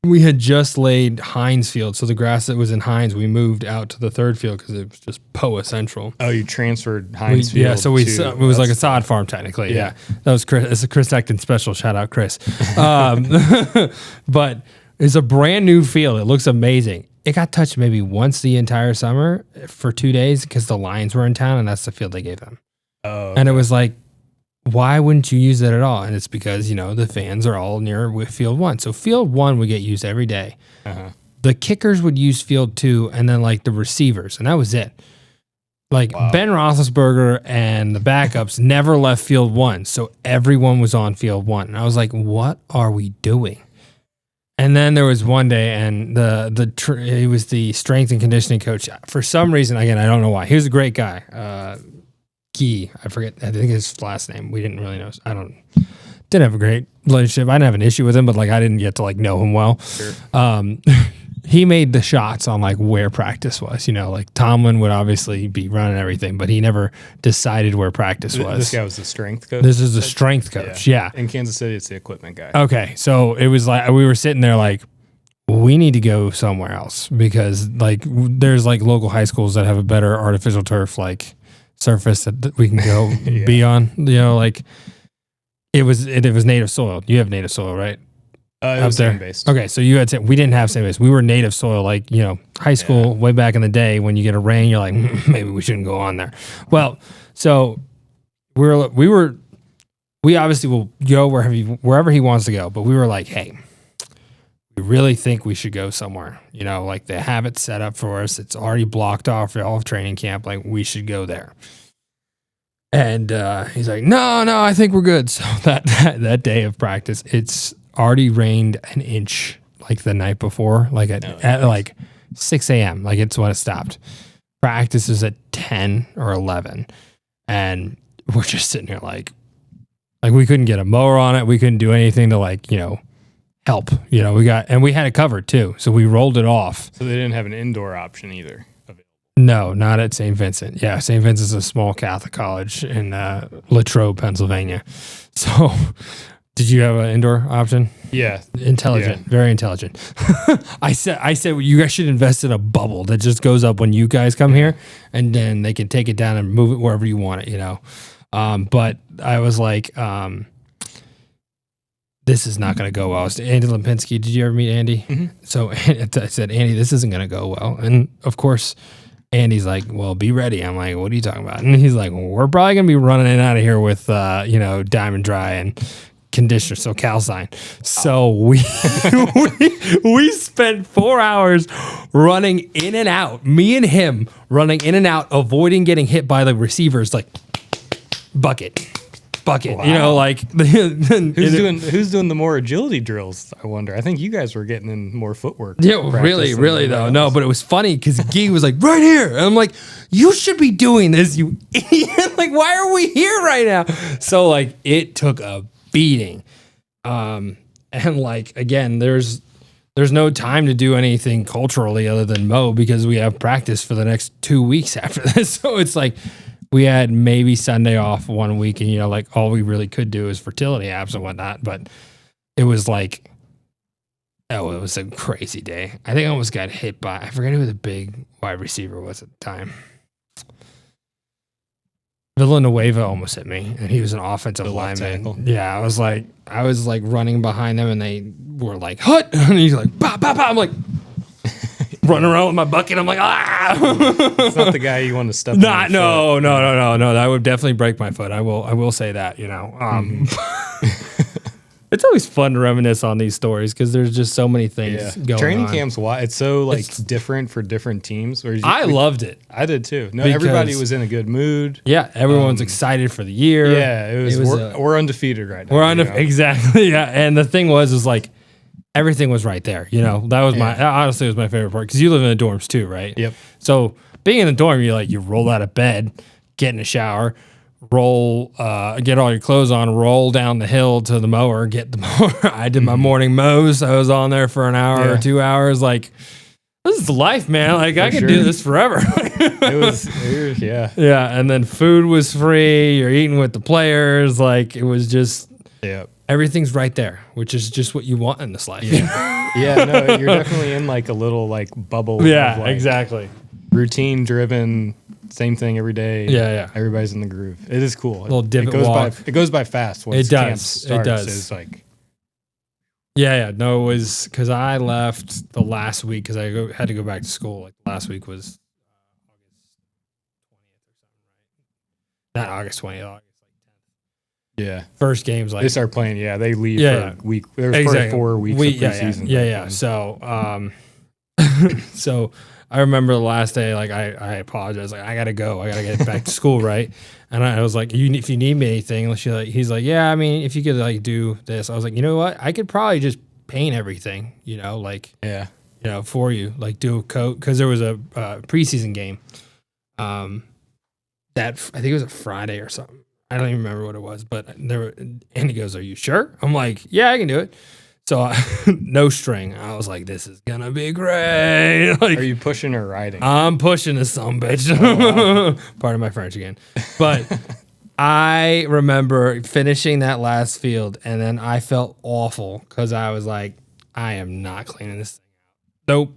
we had just laid Hines Field, so the grass that was in Hines, we moved out to the 3rd field because it was just POA Central. Oh, you transferred Hines Field? Yeah, so it was like a sod farm technically. Yeah, that was Chris. It's a Chris Ecton special. Shout out Chris. But it's a brand new field. It looks amazing. It got touched maybe once the entire summer for 2 days because the Lions were in town, and that's the field they gave them. Oh, okay. And it was like, why wouldn't you use it at all? And it's because, the fans are all near field 1. So field 1 would get used every day. The kickers would use field 2, and then like the receivers, and that was it. Like, Ben Roethlisberger and the backups never left field 1. So everyone was on field 1. And I was like, what are we doing? And then there was one day, and he was the strength and conditioning coach. For some reason, again, I don't know why. He was a great guy. Key, I think his last name. We didn't really know. Didn't have a great relationship. I didn't have an issue with him, but like, I didn't get to like know him well. Sure. He made the shots on like where practice was. Like Tomlin would obviously be running everything, but he never decided where practice was. This guy was the strength coach? This is the strength coach, yeah. In Kansas City, it's the equipment guy. Okay, so it was like, we were sitting there like, we need to go somewhere else, because like there's like local high schools that have a better artificial turf like surface that we can go be on. Like it was native soil. You have native soil, right? It up was there? sand-based. Okay, so you had we didn't have sand based. We were native soil, like high school way back in the day. When you get a rain, you're like, maybe we shouldn't go on there. Well, so we obviously will go wherever he wants to go, but we were like, hey, we really think we should go somewhere. Like they have it set up for us. It's already blocked off for all of training camp. Like we should go there. And he's like, no, I think we're good. So that day of practice, it's already rained an inch like the night before, like at like 6 a.m. Like it's when it stopped. Practice is at 10 or 11. And we're just sitting here like we couldn't get a mower on it. We couldn't do anything to help. We had it covered too. So we rolled it off. So they didn't have an indoor option either. No, not at St. Vincent. Yeah, St. Vincent's a small Catholic college in Latrobe, Pennsylvania. So, did you have an indoor option? Yeah. Intelligent, very intelligent. I said you guys should invest in a bubble that just goes up when you guys come here, and then they can take it down and move it wherever you want it. But I was like, this is not going to go well. It's Andy Lipinski. Did you ever meet Andy? Mm-hmm. So I said, Andy, this isn't going to go well. And of course, Andy's like, well, be ready. I'm like, what are you talking about? And he's like, well, we're probably going to be running in out of here with, Diamond Dry and conditioner, so calcine. So we spent 4 hours running in and out, me and him running in and out, avoiding getting hit by the receivers, like bucket. Wow. Who's doing the more agility drills? I wonder. I think you guys were getting in more footwork. Yeah, really though. No, but it was funny because Gee was like, right here. And I'm like, you should be doing this, you idiot. Like, why are we here right now? So it took a beating. And again, there's no time to do anything culturally other than mow because we have practice for the next 2 weeks after this. So it's like, we had maybe Sunday off 1 week, and all we really could do is fertility apps and whatnot. But it was it was a crazy day. I think I almost got hit by, I forget who the big wide receiver was at the time. Villanueva almost hit me, and he was an offensive lineman. Yeah, I was running behind them, and they were like, "Hut!" And he's like, "Bah, bah, bah." I'm like, running around with my bucket. I'm like, ah. It's not the guy you want to step on. No. That would definitely break my foot. I will say that, It's always fun to reminisce on these stories because there's just so many things going Training on. camps, it's so different for different teams. I loved it. I did too. No, everybody was in a good mood. Yeah, everyone's excited for the year. Yeah, we're undefeated right now. Exactly. Yeah, and the thing was everything was right there. That was honestly was my favorite part because you live in the dorms too, right? Yep. So being in the dorm, you roll out of bed, get in the shower, get all your clothes on, roll down the hill to the mower, get the mower. I did my morning mows. I was on there for an hour or 2 hours. This is life, man. I can do this forever. Yeah. Yeah. And then food was free. You're eating with the players. It was just, everything's right there, which is just what you want in this life. Yeah. No, you're definitely in a little bubble. Yeah, exactly. Routine driven. Same thing every day. Yeah. Everybody's in the groove. It is cool. A little divot walk. It goes by fast once camp starts. It does. Yeah. No, it was because I left the last week because I had to go back to school. Last week was August 20th, August 10th. Yeah. First game's they start playing. Yeah, they leave for a week. There's probably 4 weeks of preseason. Yeah. So I remember the last day, I apologized. I got to go. I got to get back to school, right? And I was like, if you need me anything, he's like, yeah, I mean, if you could do this. I was like, you know what? I could probably just paint everything, for you, do a coat. Because there was a preseason game that I think it was a Friday or something. I don't even remember what it was, but and he goes, are you sure? I'm like, yeah, I can do it. So no string. I was like, this is going to be great. Are you pushing or riding? I'm pushing this son bitch. Oh, wow. Pardon my French again. But I remember finishing that last field, and then I felt awful because I was like, I am not cleaning this thing out. Nope.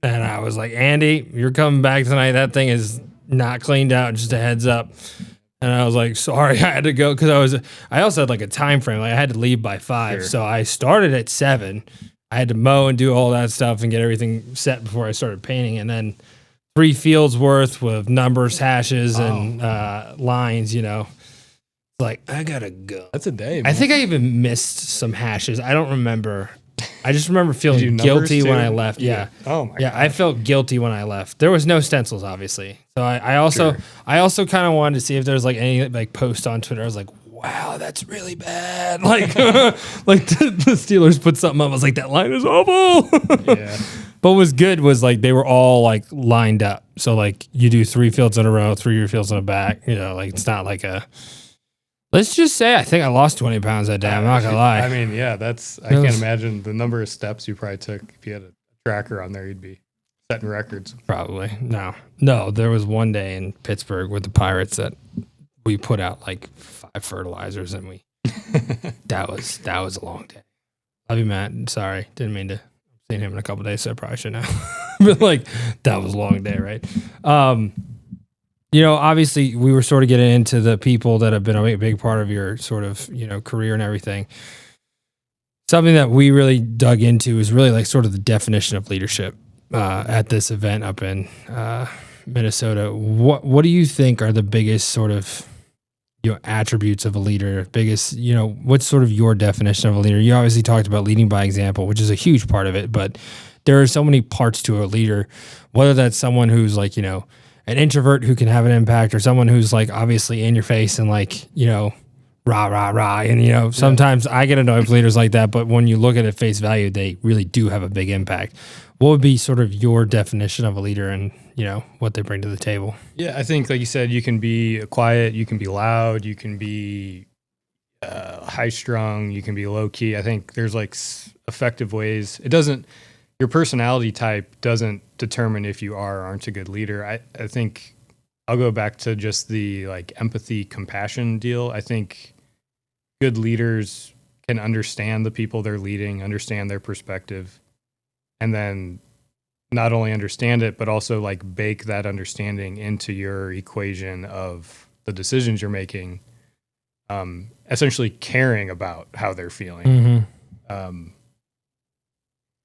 And I was like, Andy, you're coming back tonight. That thing is not cleaned out. Just a heads up. And I was like, sorry, I had to go because I also had like a time frame. Like I had to leave by 5. Sure. So I started at 7. I had to mow and do all that stuff and get everything set before I started painting. And then 3 fields worth with numbers, hashes, and lines, Like, I gotta go. That's a day, man. I think I even missed some hashes. I don't remember. I just remember feeling guilty when I left. Yeah. Oh my. Yeah, I felt guilty when I left. There was no stencils, obviously. So I also kind of wanted to see if there's like any like post on Twitter. I was like, wow, that's really bad. Like, like the Steelers put something up. I was like, that line is awful. Yeah. But what was good was like they were all like lined up. So like you do 3 fields in a row, 3 fields in the back. Like it's not like a. Let's just say I think I lost 20 pounds that day. I'm not gonna lie. I mean, yeah, I can't imagine the number of steps you probably took. If you had a tracker on there, you'd be setting records. Probably. No, there was one day in Pittsburgh with the Pirates that we put out like 5 fertilizers and that was a long day. Love you, Matt. Sorry. Didn't mean to. Seen him in a couple of days, so I probably should know. But like that was a long day, right? Obviously we were sort of getting into the people that have been a big part of your sort of, career and everything. Something that we really dug into is really like sort of the definition of leadership at this event up in Minnesota. What do you think are the biggest sort of attributes of a leader? Biggest, what's sort of your definition of a leader? You obviously talked about leading by example, which is a huge part of it, but there are so many parts to a leader, whether that's someone who's like, an introvert who can have an impact, or someone who's like obviously in your face and like, rah, rah, rah. And, sometimes I get annoyed with leaders like that, but when you look at it face value, they really do have a big impact. What would be sort of your definition of a leader and, what they bring to the table? Yeah, I think, like you said, you can be quiet, you can be loud, you can be high strung, you can be low key. I think there's like effective ways. Your personality type doesn't determine if you are or aren't a good leader. I think I'll go back to just the like empathy, compassion deal. I think good leaders can understand the people they're leading, understand their perspective, and then not only understand it, but also like bake that understanding into your equation of the decisions you're making, essentially caring about how they're feeling. Mm-hmm.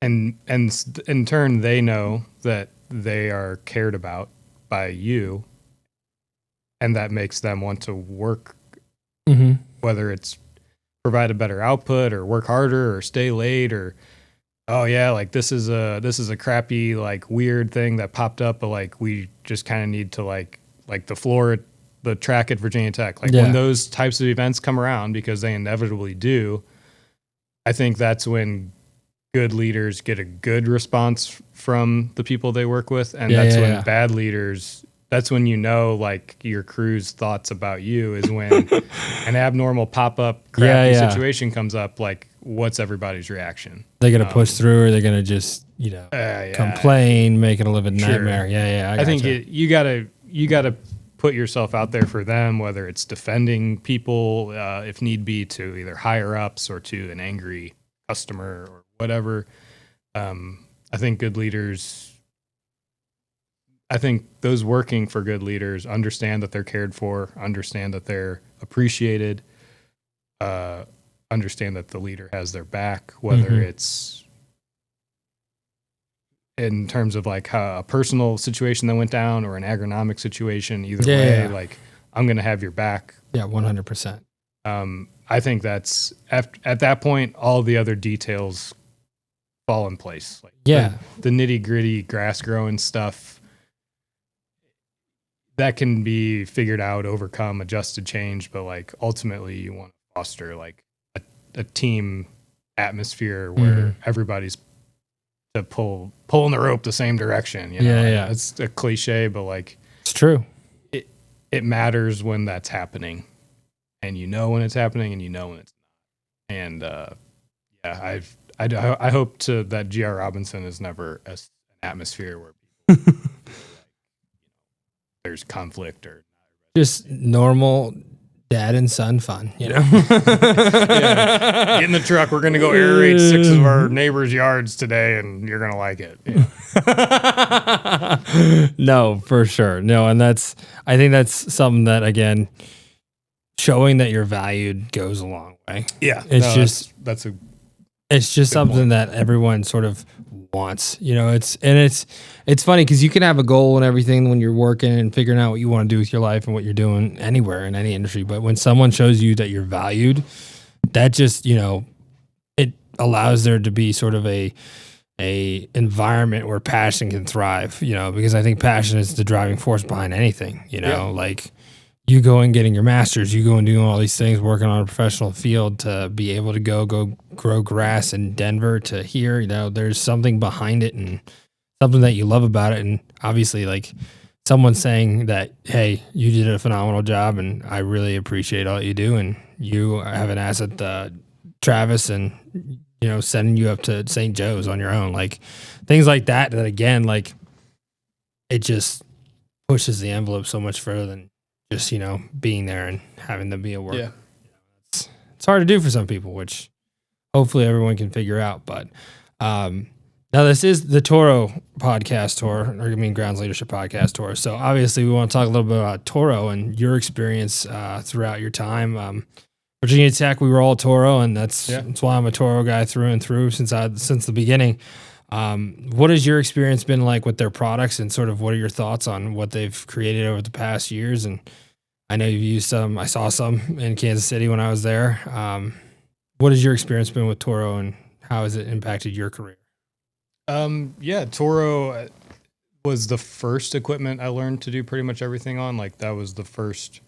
And in turn, they know that they are cared about by you, and that makes them want to work, whether it's provide a better output or work harder or stay late or, oh yeah, like this is a crappy, like weird thing that popped up, but like we just kind of need to like the track at Virginia Tech. Like when those types of events come around, because they inevitably do, I think that's when good leaders get a good response from the people they work with. And when bad leaders, that's when like your crew's thoughts about you is when an abnormal pop-up crappy situation comes up, like what's everybody's reaction? They're going to push through, or they're going to just, complain, make it a living nightmare. Yeah. I think you gotta put yourself out there for them, whether it's defending people, if need be, to either higher ups or to an angry customer or whatever. I think those working for good leaders understand that they're cared for, understand that they're appreciated, understand that the leader has their back, whether it's in terms of like a personal situation that went down or an agronomic situation. Either way, like I'm going to have your back. Yeah, 100%. I think that's at that point, all the other details fall in place. Like the nitty gritty grass growing stuff that can be figured out, overcome, adjusted, changed. But like ultimately you want to foster like a team atmosphere where everybody's to pulling the rope the same direction. It's a cliche, but like it's true. It matters when that's happening. And when it's happening, and when it's not. And I hope that G.R. Robinson is never an atmosphere where people there's conflict or just normal dad and son fun. Get in the truck. We're gonna go aerate 6 of our neighbors' yards today, and you're gonna like it. No, for sure. No, and I think that's something that again. showing that you're valued goes a long way. Yeah. It's that's a it's just something point. that everyone sort of wants, it's funny because you can have a goal and everything when you're working and figuring out what you want to do with your life and what you're doing anywhere in any industry. But when someone shows you that you're valued, that just, it allows there to be sort of a environment where passion can thrive, because I think passion is the driving force behind anything, like you go and getting your master's, you go and doing all these things, working on a professional field to be able to go grow grass in Denver to here, there's something behind it and something that you love about it. And obviously like someone saying that, hey, you did a phenomenal job and I really appreciate all you do. And you have an asset, Travis, and, sending you up to St. Joe's on your own, like things like that again, like it just pushes the envelope so much further than just, being there and having to be at work. Yeah. It's hard to do for some people, which hopefully everyone can figure out. But now this is the Toro podcast tour, Grounds Leadership podcast tour. So obviously we want to talk a little bit about Toro and your experience throughout your time. Virginia Tech, we were all Toro, and that's why I'm a Toro guy through and through since the beginning. What has your experience been like with their products, and sort of what are your thoughts on what they've created over the past years? And I know you've used some. I saw some in Kansas City when I was there. What has your experience been with Toro, and how has it impacted your career? Toro was the first equipment I learned to do pretty much everything on. Like that was the first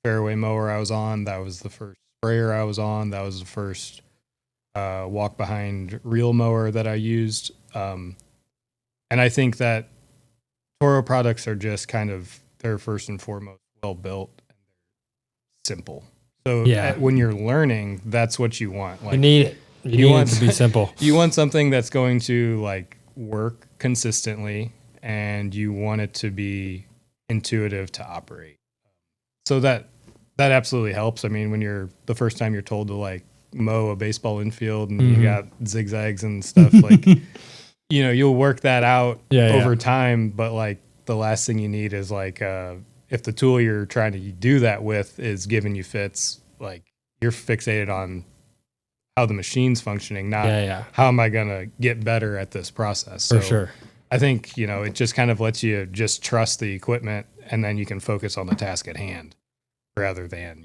fairway mower I was on. That was the first sprayer I was on. That was the first walk behind reel mower that I used. And I think that Toro products are just kind of, they're first and foremost well built and simple. So when you're learning, that's what you want. Like, you need it. You want it to be simple. You want something that's going to like work consistently, and you want it to be intuitive to operate. So that absolutely helps. I mean, when you're the first time you're told to like mow a baseball infield and you got zigzags and stuff, like, you'll work that out over time. But like the last thing you need is like, if the tool you're trying to do that with is giving you fits, like you're fixated on how the machine's functioning, not how am I going to get better at this process. For sure. I think, it just kind of lets you just trust the equipment, and then you can focus on the task at hand rather than,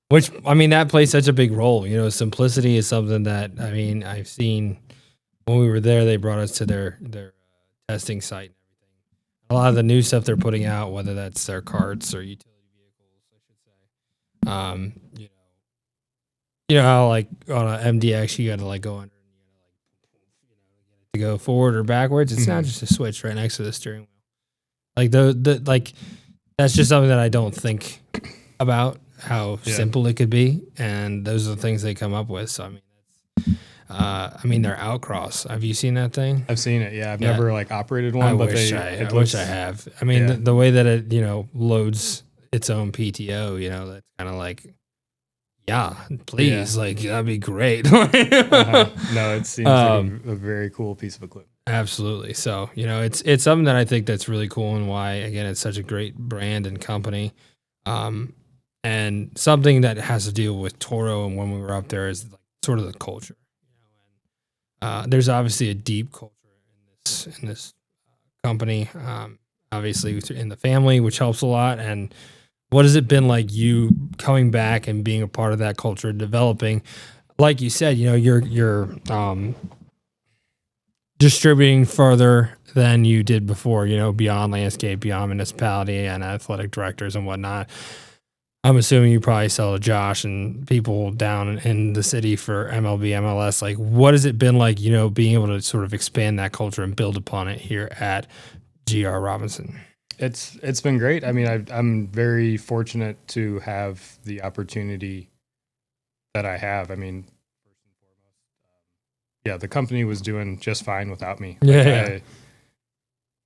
Which, I mean, that plays such a big role. Simplicity is something that, I mean, I've seen when we were there, they brought us to their testing site and everything. A lot of the new stuff they're putting out, whether that's their carts or utility vehicles, I should say. How like on an MDX, you got to like go under to go forward or backwards. It's not just a switch right next to the steering wheel. Like like that's just something that I don't think about, how simple it could be, and those are the things they come up with. So I mean, their Outcross. Have you seen that thing? I've seen it. Yeah, I've never like operated one, I but wish I have. I mean, the way that it loads its own PTO, that's kind of like, please, like that'd be great. No, it seems like a very cool piece of equipment. Absolutely. So, it's something that I think that's really cool, and why, again, it's such a great brand and company. And something that has to deal with Toro, and when we were up there, is like sort of the culture. There's obviously a deep culture in this company, obviously in the family, which helps a lot. And what has it been like, you coming back and being a part of that culture, developing, like you said, you're distributing further than you did before, beyond landscape, beyond municipality and athletic directors and whatnot. I'm assuming you probably sell to Josh and people down in the city for MLB, MLS. Like, what has it been like, being able to sort of expand that culture and build upon it here at GR Robinson? It's been great. I mean, I'm very fortunate to have the opportunity that I have. I mean, first and foremost, the company was doing just fine without me.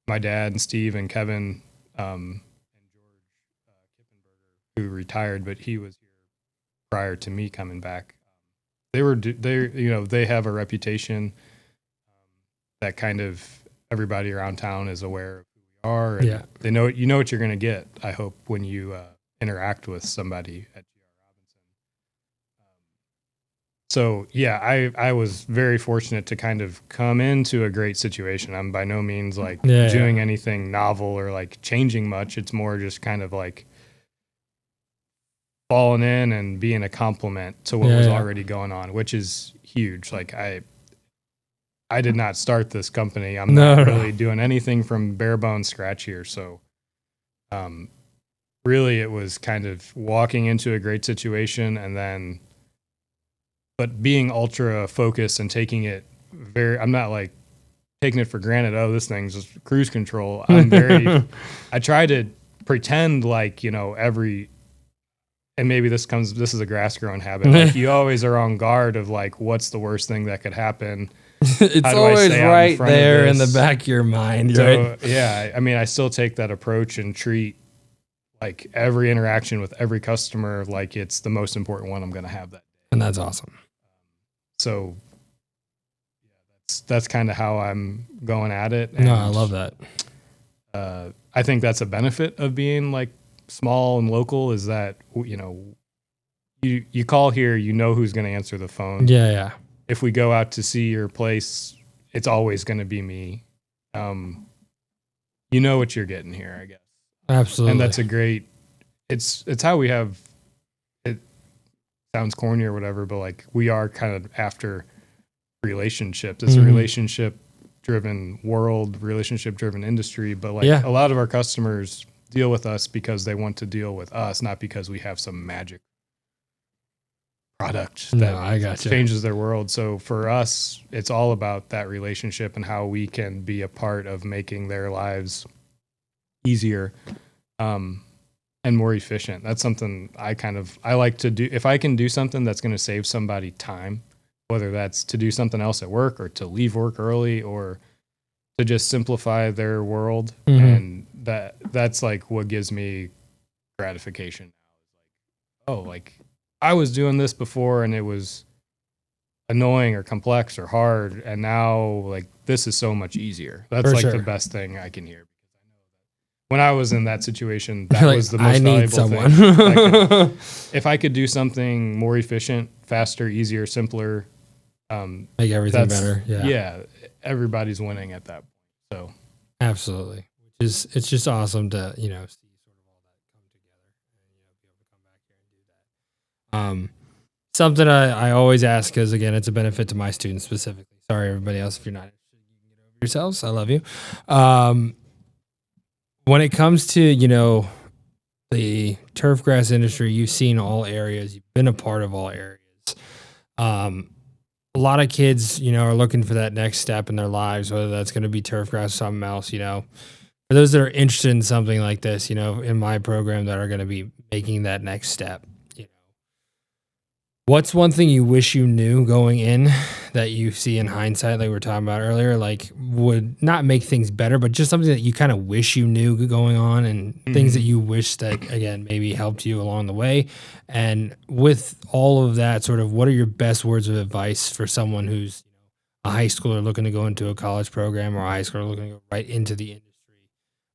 My dad and Steve and Kevin, and George Kippenberger, who retired, but he was here prior to me coming back. They have a reputation that kind of everybody around town is aware of who we are, and Yeah. they know you know what you're going to get. I hope when you interact with somebody at GR Robinson. So yeah, I was very fortunate to kind of come into a great situation. I'm by no means like doing anything novel or like changing much. It's more just kind of like falling in and being a complement to what was already going on, which is huge. Like I did not start this company. I'm not really doing anything from bare bones scratch here. So really it was kind of walking into a great situation and then but being ultra focused and taking it I'm not like taking it for granted. Oh, this thing's just cruise control. I try to pretend like, and maybe this is a grass growing habit. Like you always are on guard of like, what's the worst thing that could happen? It's always right there in the back of your mind. So right? yeah, I mean, I still take that approach and treat like every interaction with every customer like it's the most important one I'm going to have that day. And that's awesome. So yeah, that's kind of how I'm going at it. And I love that. I think that's a benefit of being like small and local is that, you call here, who's going to answer the phone. Yeah. Yeah. If we go out to see your place, it's always going to be me. You know what you're getting here, I guess. Absolutely. And that's a great, it's how we have, it sounds corny or whatever, but like we are kind of after relationships. It's a relationship driven world, relationship driven industry, but like a lot of our customers deal with us because they want to deal with us, not because we have some magic product that changes their world. So for us, it's all about that relationship and how we can be a part of making their lives easier and more efficient. That's something I like to do. If I can do something that's going to save somebody time, whether that's to do something else at work or to leave work early or to just simplify their world, and that's like what gives me gratification. Oh, like I was doing this before and it was annoying or complex or hard, and now like this is so much easier. That's the best thing I can hear, because I know that when I was in that situation, that was the most valuable thing. If I could do something more efficient, faster, easier, simpler, make everything better. Yeah, everybody's winning at that point. So absolutely, it's just awesome to see sort of all that come together and be able to come back here and do that. Something I always ask, because again, it's a benefit to my students specifically. Sorry, everybody else, if you're not interested, you can get over yourselves. I love you. When it comes to the turf grass industry, you've seen all areas. You've been a part of all areas. A lot of kids, are looking for that next step in their lives, whether that's going to be turf grass or something else. For those that are interested in something like this, in my program, that are going to be making that next step. What's one thing you wish you knew going in that you see in hindsight, like we were talking about earlier, like would not make things better, but just something that you kind of wish you knew going on, and things that you wish that, again, maybe helped you along the way? And with all of that, sort of, what are your best words of advice for someone who's a high schooler looking to go into a college program, or a high schooler looking to go right into the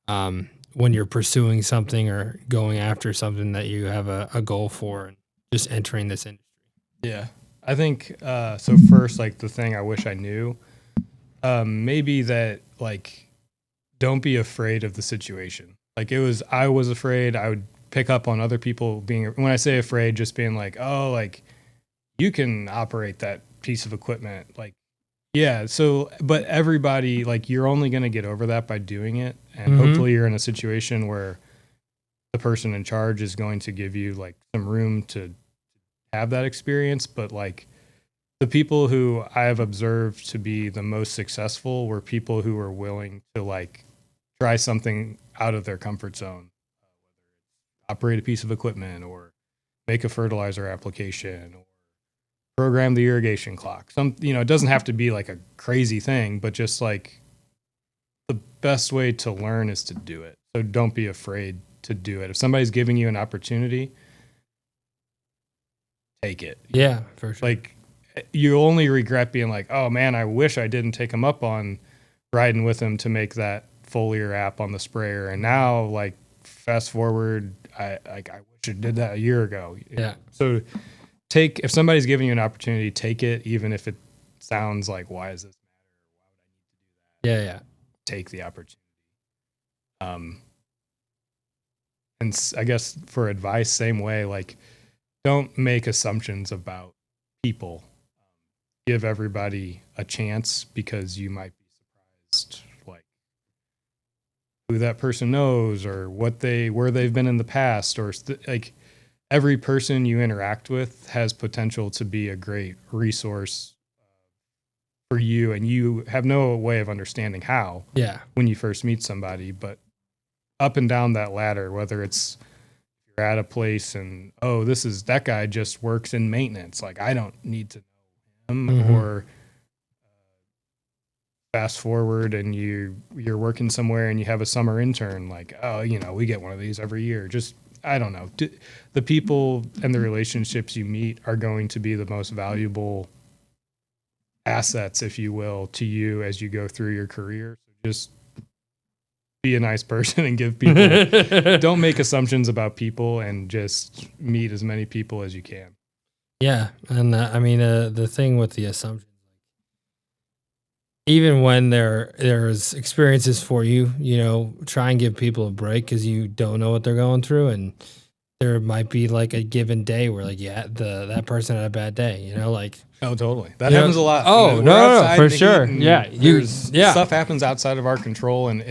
industry, when you're pursuing something or going after something that you have a goal for, and just entering this industry? Yeah, I think, so first, like the thing I wish I knew, maybe that like, don't be afraid of the situation. Like I was afraid. I would pick up on other people being, when I say afraid, just being like, oh, like you can operate that piece of equipment. Like, yeah. So, but everybody, like you're only going to get over that by doing it. And hopefully you're in a situation where the person in charge is going to give you like some room to have that experience. But like the people who I have observed to be the most successful were people who were willing to like try something out of their comfort zone, whether operate a piece of equipment or make a fertilizer application or program the irrigation clock. It doesn't have to be like a crazy thing, but just like the best way to learn is to do it. So don't be afraid to do it. If somebody's giving you an opportunity, take it. Yeah, for sure. Like you only regret being like, oh man, I wish I didn't take them up on riding with him to make that foliar app on the sprayer. And now, like, fast forward, I wish I did that a year ago. Yeah. So if somebody's giving you an opportunity, take it, even if it sounds like, why is this matter? Yeah. Take the opportunity. And I guess for advice, same way, like, don't make assumptions about people. Give everybody a chance, because you might be surprised, like, who that person knows or where they've been in the past, or like, every person you interact with has potential to be a great resource for you, and you have no way of understanding how when you first meet somebody. But up and down that ladder, whether it's you're at a place and, oh, that guy just works in maintenance, like, I don't need to know him, or fast forward and you're working somewhere and you have a summer intern, like, oh, we get one of these every year. Just, I don't know. The people and the relationships you meet are going to be the most valuable assets, if you will, to you as you go through your career. So just be a nice person and give people, don't make assumptions about people, and just meet as many people as you can. Yeah. And the thing with the assumptions, even when there's experiences for you, try and give people a break, because you don't know what they're going through. And there might be like a given day where, like, that person had a bad day, like. Oh, totally. That happens a lot. Oh, no, for sure. Yeah. Stuff happens outside of our control, and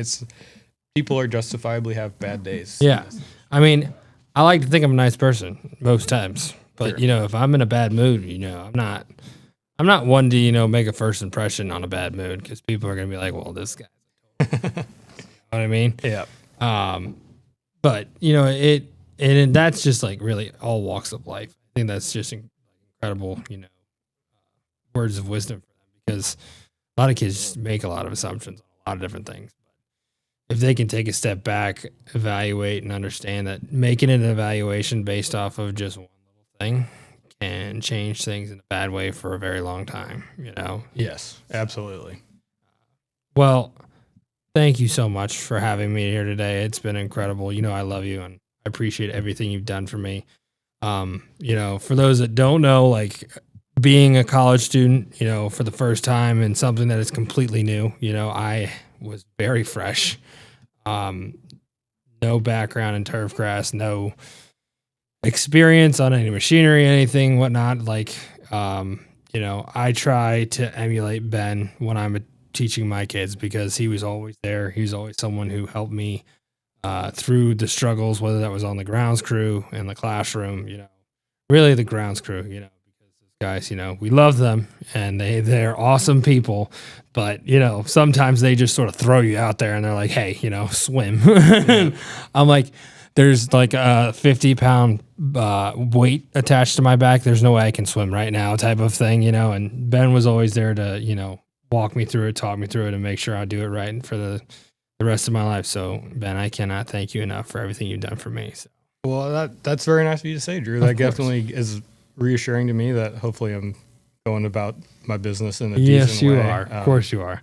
people are justifiably have bad days. Yeah. I mean, I like to think I'm a nice person most times, but Sure. If I'm in a bad mood, I'm not one to, make a first impression on a bad mood, because people are going to be like, well, this guy. You know what I mean? Yeah. But and that's just like really all walks of life. I think that's just incredible, words of wisdom for them, because a lot of kids make a lot of assumptions on a lot of different things. If they can take a step back, evaluate, and understand that making an evaluation based off of just one little thing can change things in a bad way for a very long time, Yes, absolutely. Well, thank you so much for having me here today. It's been incredible. I love you, and I appreciate everything you've done for me. For those that don't know, like, being a college student, for the first time, and something that is completely new, I was very fresh. No background in turf grass, no experience on any machinery, anything, whatnot. Like, I try to emulate Ben when I'm teaching my kids, because he was always there. He was always someone who helped me through the struggles, whether that was on the grounds crew, in the classroom, really the grounds crew, because those guys, we love them, and they're awesome people, but, sometimes they just sort of throw you out there and they're like, hey, swim. I'm like, there's like a 50-pound weight attached to my back. There's no way I can swim right now, type of thing, and Ben was always there to, walk me through it, talk me through it, and make sure I do it right for the rest of my life. So, Ben, I cannot thank you enough for everything you've done for me. So. Well, that's very nice of you to say, Drew. That definitely is reassuring to me that hopefully I'm going about my business in a decent way. Yes, you are. Of course you are.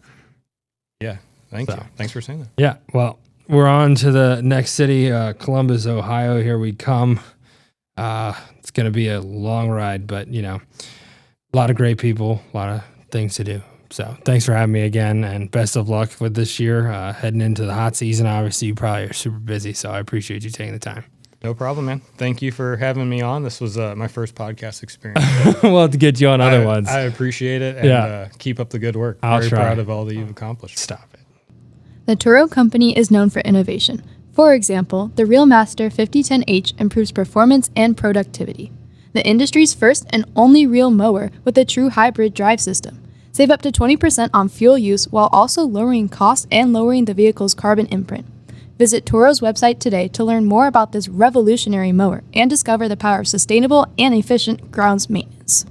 Yeah. Thank you. Thanks for saying that. Yeah. Well, we're on to the next city, Columbus, Ohio. Here we come. It's going to be a long ride, but, a lot of great people, a lot of things to do. So thanks for having me again, and best of luck with this year. Heading into the hot season, obviously, you probably are super busy, so I appreciate you taking the time. No problem, man. Thank you for having me on. This was my first podcast experience. We'll have to get you on other ones. I appreciate it, and keep up the good work. Very proud of all that you've accomplished. Stop it. The Toro company is known for innovation. For example, the Reelmaster 5010H improves performance and productivity. The industry's first and only reel mower with a true hybrid drive system. Save up to 20% on fuel use while also lowering costs and lowering the vehicle's carbon imprint. Visit Toro's website today to learn more about this revolutionary mower and discover the power of sustainable and efficient grounds maintenance.